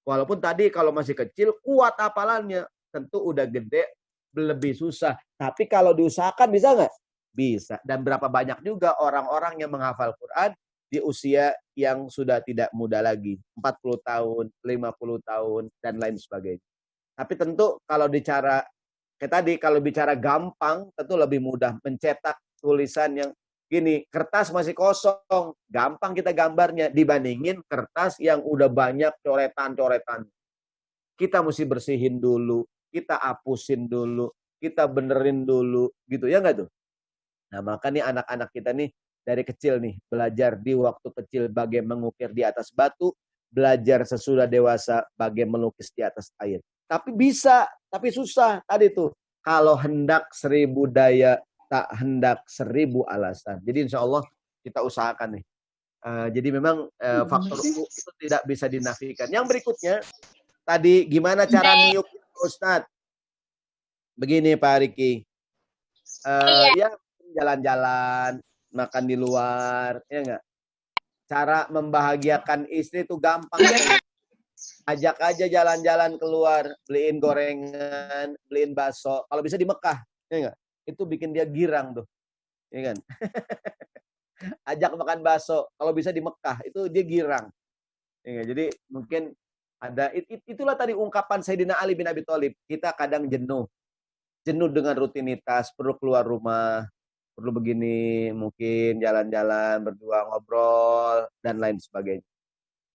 Walaupun tadi kalau masih kecil kuat hafalannya, tentu udah gede lebih susah. Tapi kalau diusahakan bisa nggak? Bisa. Dan berapa banyak juga orang-orang yang menghafal Quran di usia yang sudah tidak muda lagi. 40 tahun, 50 tahun, dan lain sebagainya. Tapi tentu kalau bicara, kayak tadi kalau bicara gampang, tentu lebih mudah mencetak tulisan yang gini, kertas masih kosong, gampang kita gambarnya dibandingin kertas yang udah banyak coretan-coretan. Kita mesti bersihin dulu, kita hapusin dulu. kita benerin dulu gitu ya nggak tuh? Nah, maka nih anak-anak kita nih dari kecil nih belajar di waktu kecil bagaimana mengukir di atas batu, belajar sesudah dewasa bagaimana melukis di atas air. Tapi bisa, tapi susah tadi tuh. Kalau hendak 1000 daya, tak hendak 1000 alasan. Jadi insya Allah kita usahakan nih. Jadi memang faktor U itu tidak bisa dinafikan. Yang berikutnya, tadi gimana cara niup Ustadz? Begini Pak Riki. Ya jalan-jalan, makan di luar, ya enggak? Cara membahagiakan istri itu gampang. Ajak aja jalan-jalan keluar, beliin gorengan, beliin bakso. Kalau bisa di Mekah, ya enggak? Itu bikin dia girang tuh. Ya kan? Ajak makan bakso, kalau bisa di Mekah, itu dia girang. Ya, jadi mungkin ada itulah tadi ungkapan Sayyidina Ali bin Abi Thalib. Kita kadang jenuh dengan rutinitas, perlu keluar rumah, perlu begini, mungkin jalan-jalan, berdua ngobrol, dan lain sebagainya.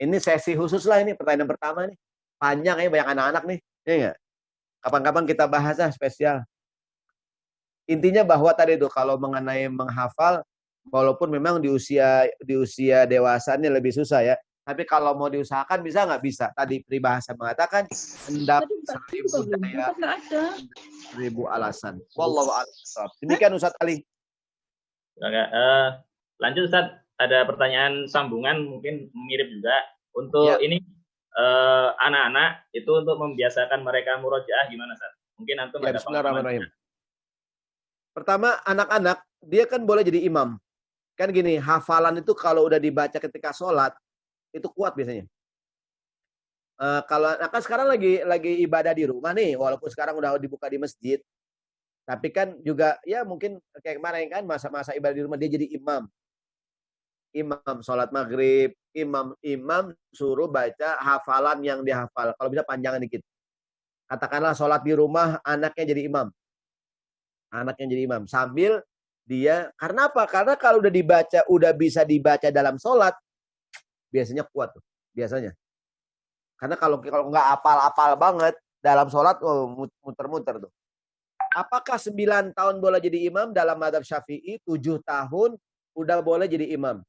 Ini sesi khusus lah ini, pertanyaan pertama nih. Panjang ya, banyak anak-anak nih. Ya enggak? Kapan-kapan kita bahas spesial. Intinya bahwa tadi itu, kalau mengenai menghafal, walaupun memang di usia dewasanya lebih susah ya. Tapi kalau mau diusahakan bisa nggak? Bisa. Tadi peribahasa mengatakan, hendak 1000 daya, 1000 alasan. Wallahu a'lam. Demikian Ustaz Ali. Lanjut Ustaz, ada pertanyaan sambungan mungkin mirip juga. Untuk ini anak-anak itu untuk membiasakan mereka murojaah gimana Ustaz? Mungkin antum ada Bismillahirrahmanirrahim. Pertama, anak-anak dia kan boleh jadi imam. Kan gini, hafalan itu kalau udah dibaca ketika sholat itu kuat biasanya. Kalau kan sekarang lagi ibadah di rumah nih, walaupun sekarang udah dibuka di masjid. Tapi kan juga ya mungkin kayak kemarin kan masa-masa ibadah di rumah dia jadi imam. Imam sholat maghrib, imam suruh baca hafalan yang dihafal. Kalau bisa panjangan dikit. Katakanlah sholat di rumah, anaknya jadi imam. Anaknya jadi imam. Sambil dia, karena apa? Karena kalau udah dibaca, udah bisa dibaca dalam sholat, biasanya kuat tuh. Biasanya. Karena kalau nggak apal-apal banget, dalam sholat, muter-muter tuh. Apakah 9 tahun boleh jadi imam? Dalam mazhab Syafi'i, 7 tahun udah boleh jadi imam.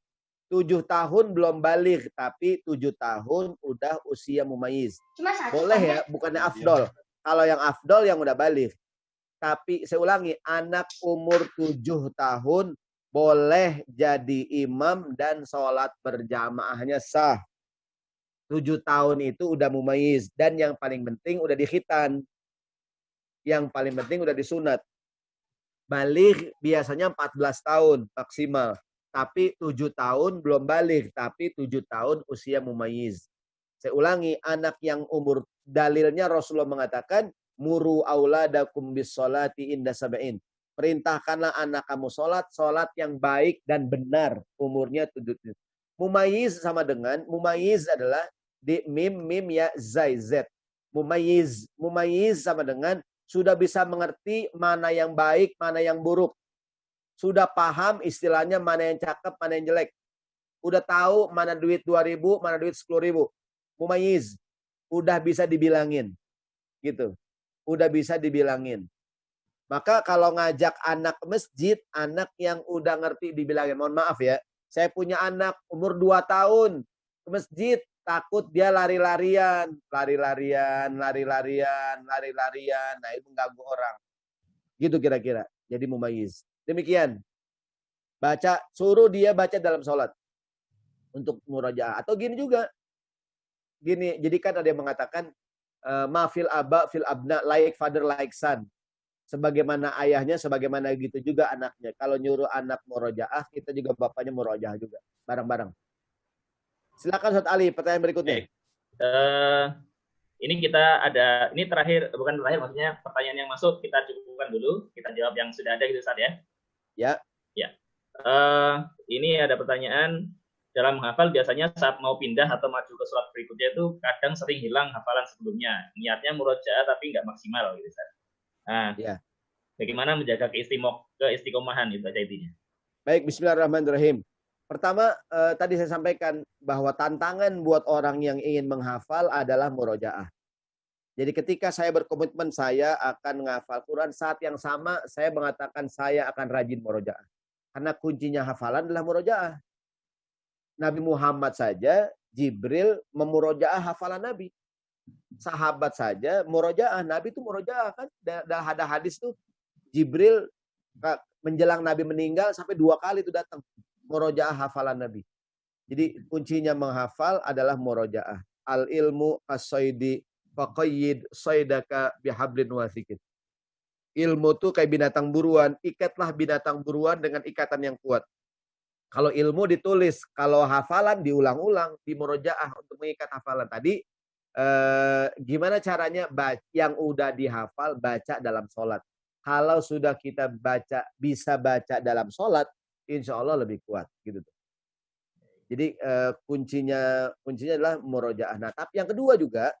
7 tahun belum balik, tapi 7 tahun udah usia mumayyiz. Boleh ya, bukannya afdol. Kalau yang afdol yang udah balik. Tapi saya ulangi, anak umur 7 tahun boleh jadi imam dan sholat berjamaahnya sah. 7 tahun itu udah mumayyiz. Dan yang paling penting udah dikhitan. Yang paling penting udah disunat. Balik biasanya 14 tahun maksimal. Tapi 7 tahun belum balik. Tapi 7 tahun usia mumayyiz. Saya ulangi, anak yang umur, dalilnya Rasulullah mengatakan, muru auladakum bis sholati inda sab'in. Perintahkanlah anak kamu sholat yang baik dan benar. Umurnya 7 tahun. Mumayyiz sama dengan, mumayyiz adalah di mim ya zai z. Mumayyiz sama dengan sudah bisa mengerti mana yang baik, mana yang buruk. Sudah paham istilahnya mana yang cakep, mana yang jelek. Udah tahu mana duit 2.000, mana duit 10.000. Mumayyiz. Udah bisa dibilangin. Gitu. Udah bisa dibilangin. Maka kalau ngajak anak ke masjid, anak yang udah ngerti dibilangin. Mohon maaf ya. Saya punya anak umur 2 tahun ke masjid. Takut dia lari-larian. Nah itu mengganggu orang. Gitu kira-kira. Jadi mumayyiz. Demikian. Suruh dia baca dalam sholat. Untuk murajaah. Atau gini juga. Gini, jadi kan ada yang mengatakan, mafil aba fil abna, like father like son. Sebagaimana ayahnya, sebagaimana gitu juga anaknya. Kalau nyuruh anak murojaah, kita juga bapaknya murojaah juga. Bareng-bareng. Silakan Ustaz Ali, pertanyaan berikutnya. Ini kita ada, ini terakhir, bukan terakhir, maksudnya pertanyaan yang masuk kita cukupkan dulu. Kita jawab yang sudah ada gitu Ustaz ya. Ya. Ya. Ini ada pertanyaan, dalam menghafal biasanya saat mau pindah atau maju ke surat berikutnya itu kadang sering hilang hafalan sebelumnya. Niatnya murojaah tapi nggak maksimal gitu Ustaz. Nah, ya. Bagaimana menjaga keistiqomahan itu aja intinya. Baik, bismillahirrahmanirrahim. Pertama, tadi saya sampaikan bahwa tantangan buat orang yang ingin menghafal adalah murojaah. Jadi ketika saya berkomitmen saya akan menghafal Quran, saat yang sama saya mengatakan saya akan rajin murojaah. Karena kuncinya hafalan adalah murojaah. Nabi Muhammad saja, Jibril memurojaah hafalan Nabi. Sahabat saja murojaah, Nabi itu murojaah kan. Ada hadis tuh, Jibril menjelang Nabi meninggal sampai 2 kali itu datang. Murojaah hafalan Nabi. Jadi kuncinya menghafal adalah murojaah. Al ilmu as-soidi faqayyid saydaka bihablin wathiqin. Ilmu tuh kayak binatang buruan, ikatlah binatang buruan dengan ikatan yang kuat. Kalau ilmu ditulis, kalau hafalan diulang-ulang, di murojaah untuk mengikat hafalan. Tadi gimana caranya yang udah dihafal baca dalam sholat. Kalau sudah kita bisa baca dalam sholat, insya Allah lebih kuat gitu. Jadi kuncinya adalah murojaah. Nah, tapi yang kedua juga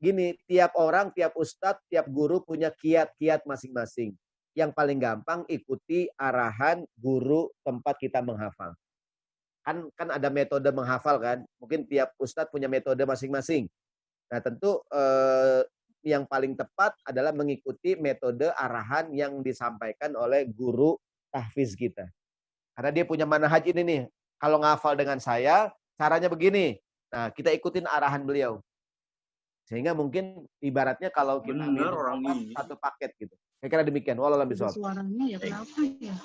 gini, tiap orang, tiap ustadz, tiap guru punya kiat-kiat masing-masing. Yang paling gampang ikuti arahan guru tempat kita menghafal. Kan ada metode menghafal kan. Mungkin tiap ustadz punya metode masing-masing. Nah, tentu yang paling tepat adalah mengikuti metode arahan yang disampaikan oleh guru tahfiz kita. Karena dia punya manhaj ini nih. Kalau ngafal dengan saya, caranya begini. Nah, kita ikutin arahan beliau. Sehingga mungkin ibaratnya kalau kita satu paket gitu. Kira-kira demikian. Wallah lebih soal. Suaranya ya kenapa ya?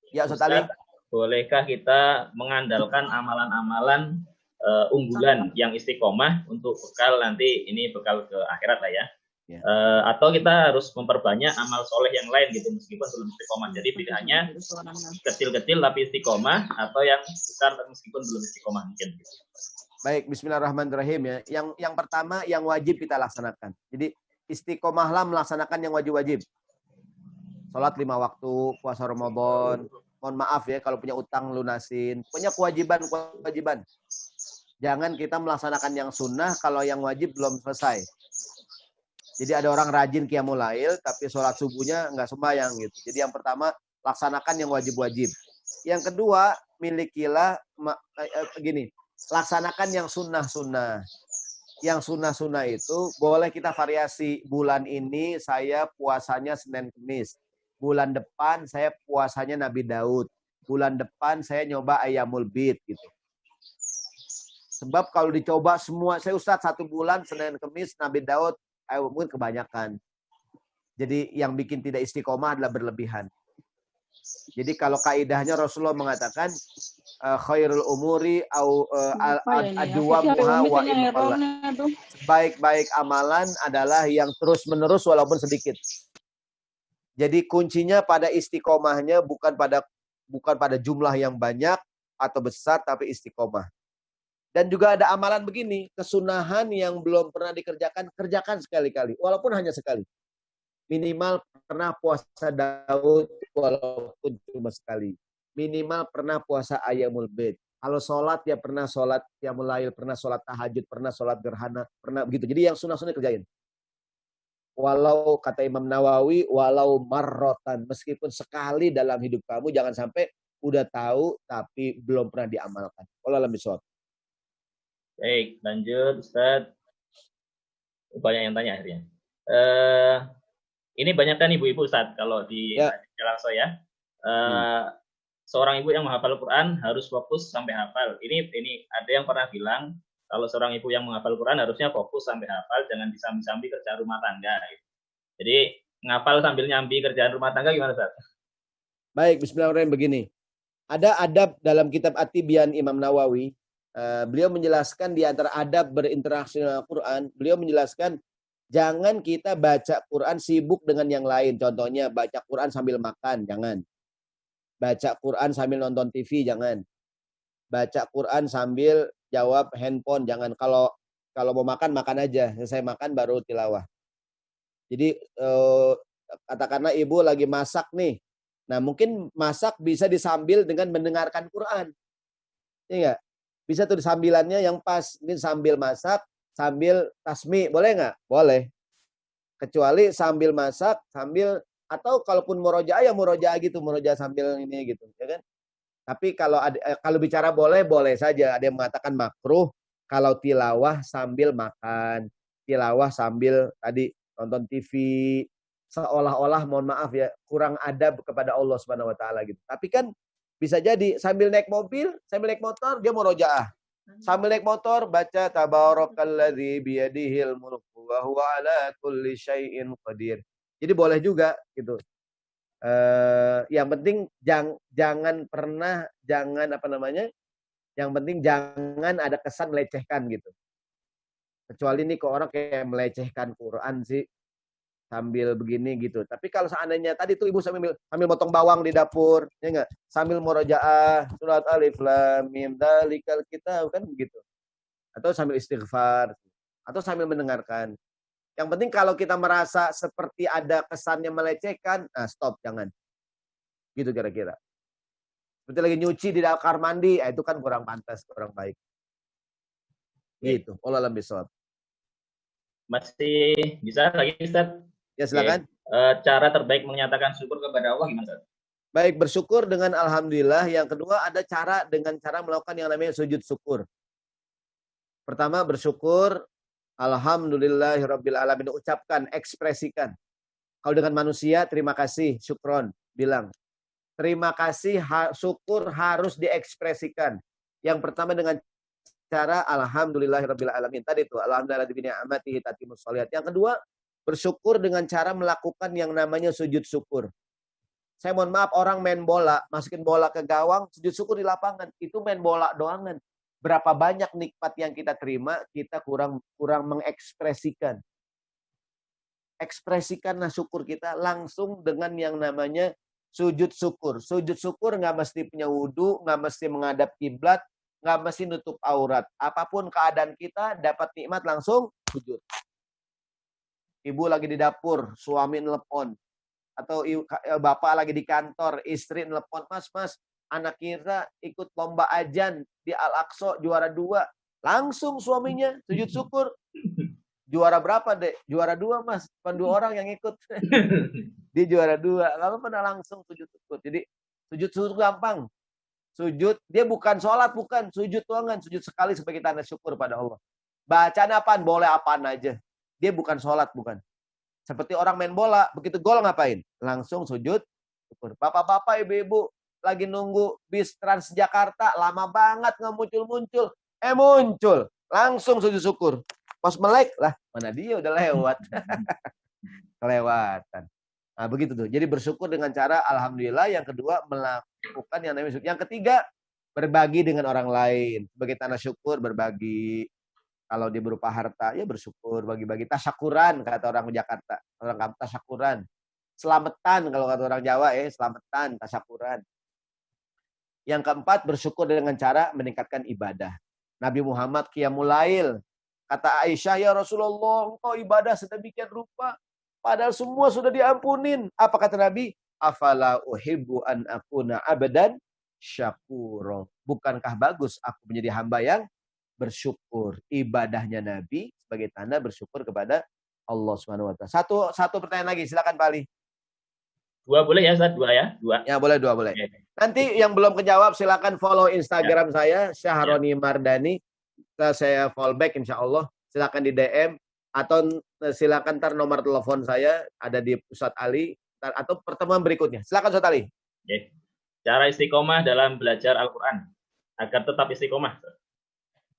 Ya, Ustaz Ali. Bolehkah kita mengandalkan amalan-amalan unggulan yang istiqomah untuk bekal nanti, ini bekal ke akhirat lah ya. Ya. Atau kita harus memperbanyak amal soleh yang lain gitu meskipun belum istiqomah. Jadi pilihannya kecil-kecil tapi istiqomah, atau yang besar meskipun belum istiqomah mungkin gitu. Baik, bismillahirrahmanirrahim ya. Yang pertama yang wajib kita laksanakan. Jadi istiqomahlah melaksanakan yang wajib-wajib. Salat 5 waktu, puasa Ramadan. Mohon maaf ya kalau punya utang lunasin. Punya kewajiban. Jangan kita melaksanakan yang sunnah kalau yang wajib belum selesai. Jadi ada orang rajin qiyamul lail tapi sholat subuhnya nggak sembahyang gitu. Jadi yang pertama laksanakan yang wajib-wajib. Yang kedua milikilah laksanakan yang sunnah-sunnah. Yang sunnah-sunnah itu boleh kita variasi. Bulan ini saya puasanya Senin Kamis. Bulan depan saya puasanya Nabi Daud. Bulan depan saya nyoba Ayyamul Bid gitu. Sebab kalau dicoba semua, saya Ustaz 1 bulan Senin Kamis Nabi Daud, mungkin kebanyakan. Jadi yang bikin tidak istiqomah adalah berlebihan. Jadi kalau kaidahnya Rasulullah mengatakan khairul umuri adwamuha wa inqalla. Baik-baik amalan adalah yang terus-menerus walaupun sedikit. Jadi kuncinya pada istiqomahnya, bukan pada jumlah yang banyak atau besar, tapi istiqomah. Dan juga ada amalan begini, kesunahan yang belum pernah dikerjakan, kerjakan sekali-kali, walaupun hanya sekali. Minimal pernah puasa Daud, walaupun cuma sekali. Minimal pernah puasa Ayyamul Bid. Kalau sholat, ya pernah sholat qiyamul lail, pernah sholat tahajud, pernah sholat gerhana, pernah begitu. Jadi yang sunah-sunah kerjain. Walau kata Imam Nawawi, walau marrotan, meskipun sekali dalam hidup kamu, jangan sampai udah tahu tapi belum pernah diamalkan. Wallahu a'lam bishawab. Baik, lanjut Ustaz. Banyak yang tanya akhirnya. Ini banyak kan ibu-ibu Ustaz kalau di Jalan Soya. Seorang ibu yang menghafal Quran harus fokus sampai hafal. Ini ada yang pernah bilang kalau seorang ibu yang menghafal Quran harusnya fokus sampai hafal, jangan disambi-sambi kerjaan rumah tangga. Jadi ngafal sambil nyambi kerjaan rumah tangga gimana Ustaz? Baik, bismillahirrahmanirrahim begini. Ada adab dalam kitab At-Tibyan Imam Nawawi. Beliau menjelaskan di antara adab berinteraksi dengan Al-Quran, beliau menjelaskan jangan kita baca Quran sibuk dengan yang lain. Contohnya baca Quran sambil makan, jangan. Baca Quran sambil nonton TV, jangan. Baca Quran sambil jawab handphone, jangan. Kalau mau makan aja. Selesai makan baru tilawah. Jadi katakanlah ibu lagi masak nih. Nah mungkin masak bisa disambil dengan mendengarkan Quran. Iya nggak? Bisa tuh sambilannya yang pas. Mungkin sambil masak, sambil tasmi. Boleh nggak? Boleh. Kecuali sambil masak, sambil, atau kalaupun murojaah ya murojaah gitu. Murojaah sambil ini gitu. Ya kan? Tapi kalau bicara boleh saja. Ada yang mengatakan makruh. Kalau tilawah sambil makan, tilawah sambil tadi nonton TV, seolah-olah mohon maaf ya, kurang adab kepada Allah Subhanahu wa taala gitu. Tapi kan bisa jadi sambil naik mobil, sambil naik motor dia murojaah. Sambil naik motor baca tabarakalladzi biyadihil mulku wa huwa ala kulli syai'in qadir. Jadi boleh juga gitu. Yang penting jangan jangan ada kesan melecehkan gitu. Kecuali nih kok orang kayak melecehkan Quran sih sambil begini gitu. Tapi kalau seandainya tadi tuh ibu sambil motong bawang di dapur, ya enggak? Sambil murojaah surat Alif Lam Mim dzalikal kitab kan begitu. Atau sambil istighfar atau sambil mendengarkan. Yang penting kalau kita merasa seperti ada kesannya melecehkan, nah stop, jangan. Gitu kira-kira. Seperti lagi nyuci di kamar mandi, itu kan kurang pantas, kurang baik. Gitu. Allah alam bisawab. Masih bisa lagi, Ustaz? Ya, silakan. Cara terbaik menyatakan syukur kepada Allah gimana, Ustaz? Baik, bersyukur dengan alhamdulillah. Yang kedua ada dengan cara melakukan yang namanya sujud syukur. Pertama bersyukur, alhamdulillahirabbil alamin, ucapkan, ekspresikan. Kalau dengan manusia terima kasih, syukron, bilang. Terima kasih, syukur harus diekspresikan. Yang pertama dengan cara alhamdulillahirabbil alamin. Tadi itu alhamdulillah bi ni'matihi tatimmus sholihat. Yang kedua, bersyukur dengan cara melakukan yang namanya sujud syukur. Saya mohon maaf, orang main bola, masukin bola ke gawang, sujud syukur di lapangan. Itu main bola doangan. Berapa banyak nikmat yang kita terima, kita kurang mengekspresikan. Ekspresikanlah syukur kita langsung dengan yang namanya sujud syukur. Sujud syukur nggak mesti punya wudhu, nggak mesti menghadap kiblat, nggak mesti nutup aurat. Apapun keadaan kita, dapat nikmat langsung sujud. Ibu lagi di dapur, suami nelpon. Atau bapak lagi di kantor, istri nelpon, mas, anak kita ikut lomba ajan di Al-Aqsa juara 2. Langsung suaminya sujud syukur. Juara berapa, Dek? Juara 2, Mas. Bukan 2 orang yang ikut. Dia juara 2. Lalu pada langsung sujud syukur. Jadi sujud syukur gampang. Sujud, dia bukan sholat, bukan. Sujud tuangan, sujud sekali sebagai tanda syukur pada Allah. Bacaan apaan? Boleh apaan aja. Dia bukan sholat, bukan. Seperti orang main bola, begitu gol ngapain? Langsung sujud syukur. Bapak-bapak, ibu-ibu, lagi nunggu bis Transjakarta, lama banget nggak muncul-muncul. Muncul. Langsung sujud syukur. Pas melek, lah mana dia udah lewat. Kelewatan. Nah begitu tuh. Jadi bersyukur dengan cara alhamdulillah. Yang kedua, melakukan yang namanya syukur. Yang ketiga, berbagi dengan orang lain. Sebagai tanda syukur, berbagi. Kalau dia berupa harta, ya bersyukur, bagi-bagi. Tasyakuran, kata orang Jakarta. Orang kampung tasyakuran. Selamatan, kalau kata orang Jawa, selamatan, tasyakuran. Yang keempat, bersyukur dengan cara meningkatkan ibadah. Nabi Muhammad qiyamul lail. Kata Aisyah, ya Rasulullah, engkau ibadah sedemikian rupa. Padahal semua sudah diampunin. Apa kata Nabi? Afala uhibbu an akuna abadan syakuro. Bukankah bagus aku menjadi hamba yang bersyukur? Ibadahnya Nabi sebagai tanda bersyukur kepada Allah Subhanahu wa taala. Satu pertanyaan lagi, silakan Pak Ali. 2 boleh ya, Ustaz? 2 ya? 2. Ya, boleh 2 boleh. Oke. Nanti yang belum kejawab silakan follow Instagram saya Syahroni Mardani. Saya follow back insyaallah. Silakan di DM atau silakan ntar nomor telepon saya ada di Ustadz Ali atau pertemuan berikutnya. Silakan Ustadz Ali. Oke. Cara istiqomah dalam belajar Al-Qur'an agar tetap istiqomah.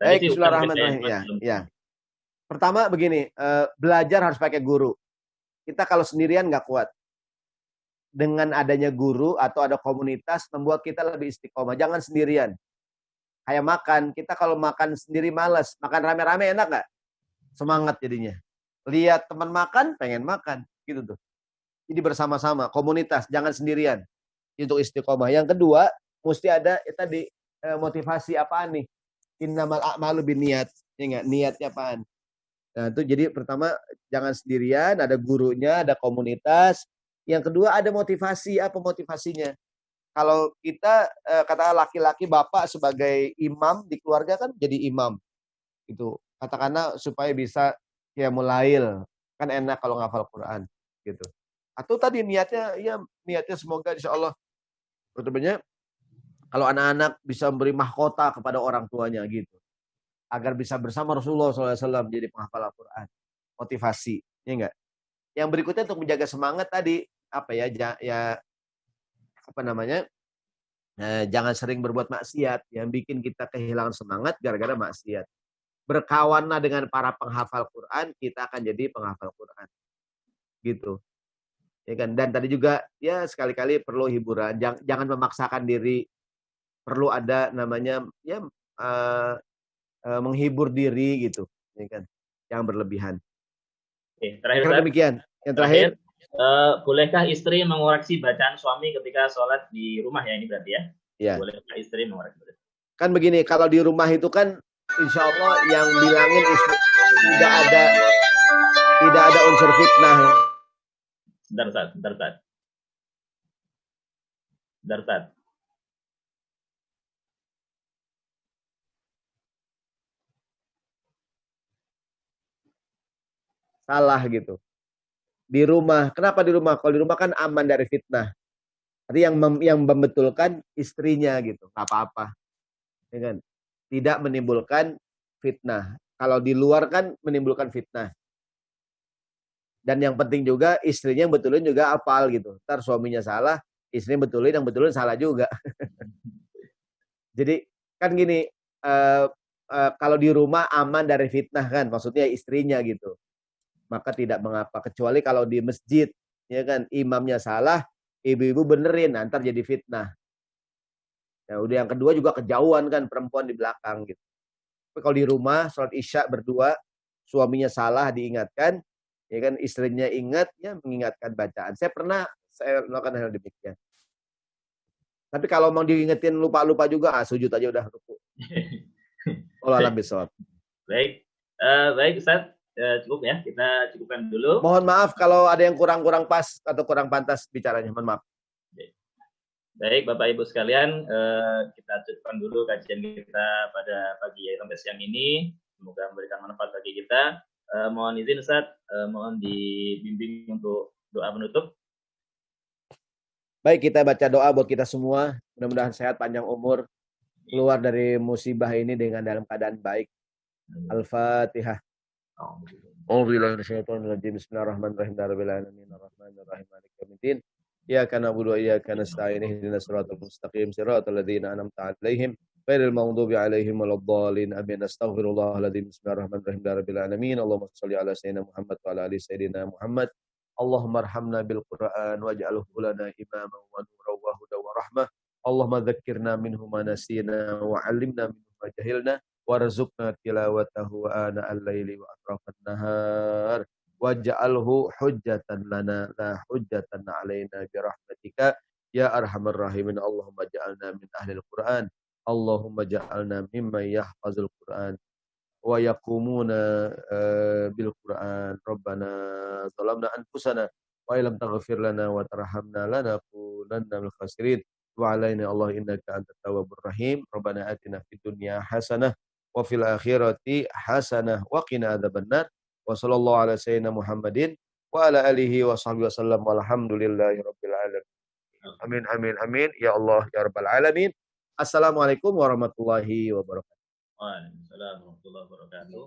Baik, bismillahirrahmanirrahim. Ya. Pertama begini, belajar harus pakai guru. Kita kalau sendirian nggak kuat. Dengan adanya guru atau ada komunitas membuat kita lebih istiqomah. Jangan sendirian. Kayak makan, kita kalau makan sendiri malas. Makan rame-rame enak nggak? Semangat jadinya. Lihat teman makan, pengen makan. Gitu tuh. Jadi bersama-sama, komunitas, jangan sendirian. Untuk istiqomah. Yang kedua, mesti ada tadi motivasi apaan nih? Innamal a'malu binniyat. Ya enggak? Niatnya apaan? Nah, itu jadi pertama jangan sendirian, ada gurunya, ada komunitas. Yang kedua ada motivasi, apa motivasinya? Kalau kita katakan laki-laki bapak sebagai imam di keluarga kan jadi imam. Itu katakanlah supaya bisa qiyamul lail. Kan enak kalau ngafal Quran gitu. Atau tadi niatnya semoga insyaallah pertemuannya kalau anak-anak bisa memberi mahkota kepada orang tuanya gitu. agar bisa bersama Rasulullah SAW menjadi penghafal Al-Quran. Motivasi, ya enggak? Yang berikutnya untuk menjaga semangat tadi apa ya? Apa namanya? Jangan sering berbuat maksiat yang bikin kita kehilangan semangat gara-gara maksiat. Berkawanlah dengan para penghafal Quran, kita akan jadi penghafal Quran. Gitu. Ya kan? Dan tadi juga ya sekali-kali perlu hiburan, jangan memaksakan diri. Perlu ada namanya ya menghibur diri gitu, ya kan? Yang berlebihan. Oke, terakhir Kira demikian. Yang terakhir, bolehkah istri mengoreksi bacaan suami ketika sholat di rumah ya ini berarti ya? ya. Bolehkah istri mengoreksi? Kan begini, kalau di rumah itu kan insya Allah yang bilangin istri tidak ada unsur fitnah. Sebentar, Ustaz. Salah gitu. Di rumah, kenapa di rumah? Kalau di rumah kan aman dari fitnah. Jadi yang membetulkan istrinya gitu, nggak apa-apa. Ya kan? Tidak menimbulkan fitnah. Kalau di luar kan menimbulkan fitnah. Dan yang penting juga istrinya yang betulin juga hafal gitu. Ntar suaminya salah, istrinya betulin, yang betulin salah juga. Jadi kan gini, kalau di rumah aman dari fitnah kan, maksudnya istrinya gitu. Maka tidak mengapa. Kecuali kalau di masjid, ya kan, imamnya salah, ibu-ibu benerin, ntar jadi fitnah. Ya udah, yang kedua juga kejauhan kan, perempuan di belakang gitu. Tapi kalau di rumah, sholat isya berdua, suaminya salah diingatkan, ya kan, istrinya ingat, ya mengingatkan bacaan. Saya melakukan hal demikian. Tapi kalau mau diingetin lupa-lupa juga, sujud aja udah ruku. Allah alam bisawab. Baik, Ustaz, cukup ya, kita cukupkan dulu. Mohon maaf kalau ada yang kurang pas atau kurang pantas bicaranya, mohon maaf. Baik, Bapak Ibu sekalian, kita cukupkan dulu kajian kita pada pagi sampai siang ini. Semoga memberikan manfaat bagi kita. Mohon izin Ustaz, mohon dibimbing untuk doa penutup. Baik, kita baca doa buat kita semua. Mudah-mudahan sehat, panjang umur, keluar dari musibah ini dengan dalam keadaan baik. Al-Fatihah. Bismillahirrahmanirrahim. Ar-Rahmanir-Rahim. Maliki yaumiddin. Iyyaka na'budu wa iyyaka nasta'in. Ihdinas siratal mustaqim. Siratal ladzina an'amta 'alaihim ghairil maghdubi 'alaihim waladdallin. Amin. Astaghfirullahaladzim. Bismillahirrahmanirrahim. Rabbil alamin. Allahumma shalli ala sayyidina Muhammad wa ala ali sayyidina Muhammad. Allahumma arhamna bil Qur'an waj'alhu lana imaman wa nuran wa hudan wa rahmah. Allahumma dzakkirna minhu ma nasina wa 'allimna minhu ma jahilna warzuqna tilawatahu ana al-laili wa atrafan nahar waj'alhu hujjatan lana la hujjatan 'alaina bi rahmatika ya arhamar rahimin. Allahumma ja'alna min ahlil Qur'an. Allahumma ja'alna mimman yahfazul Qur'an wa yaqumuna bil Qur'an. Rabbana zalamna anfusana wa illam taghfir lana wa tarhamna lanakunanna minal khasirin. Wa alaina Allah innaka antat tawwabur rahim. Rabbana atina fid dunya hasanah wa fil akhirati hasanah wa qina adzabannar. Wa sallallahu ala sayyidina Muhammadin wa ala alihi wa sahbihi wasallam walhamdulillahi rabbil alamin. Amin amin amin ya Allah ya rabbal alamin. Assalamualaikum warahmatullahi wabarakatuh. Waalaikumsalam warahmatullahi wabarakatuh.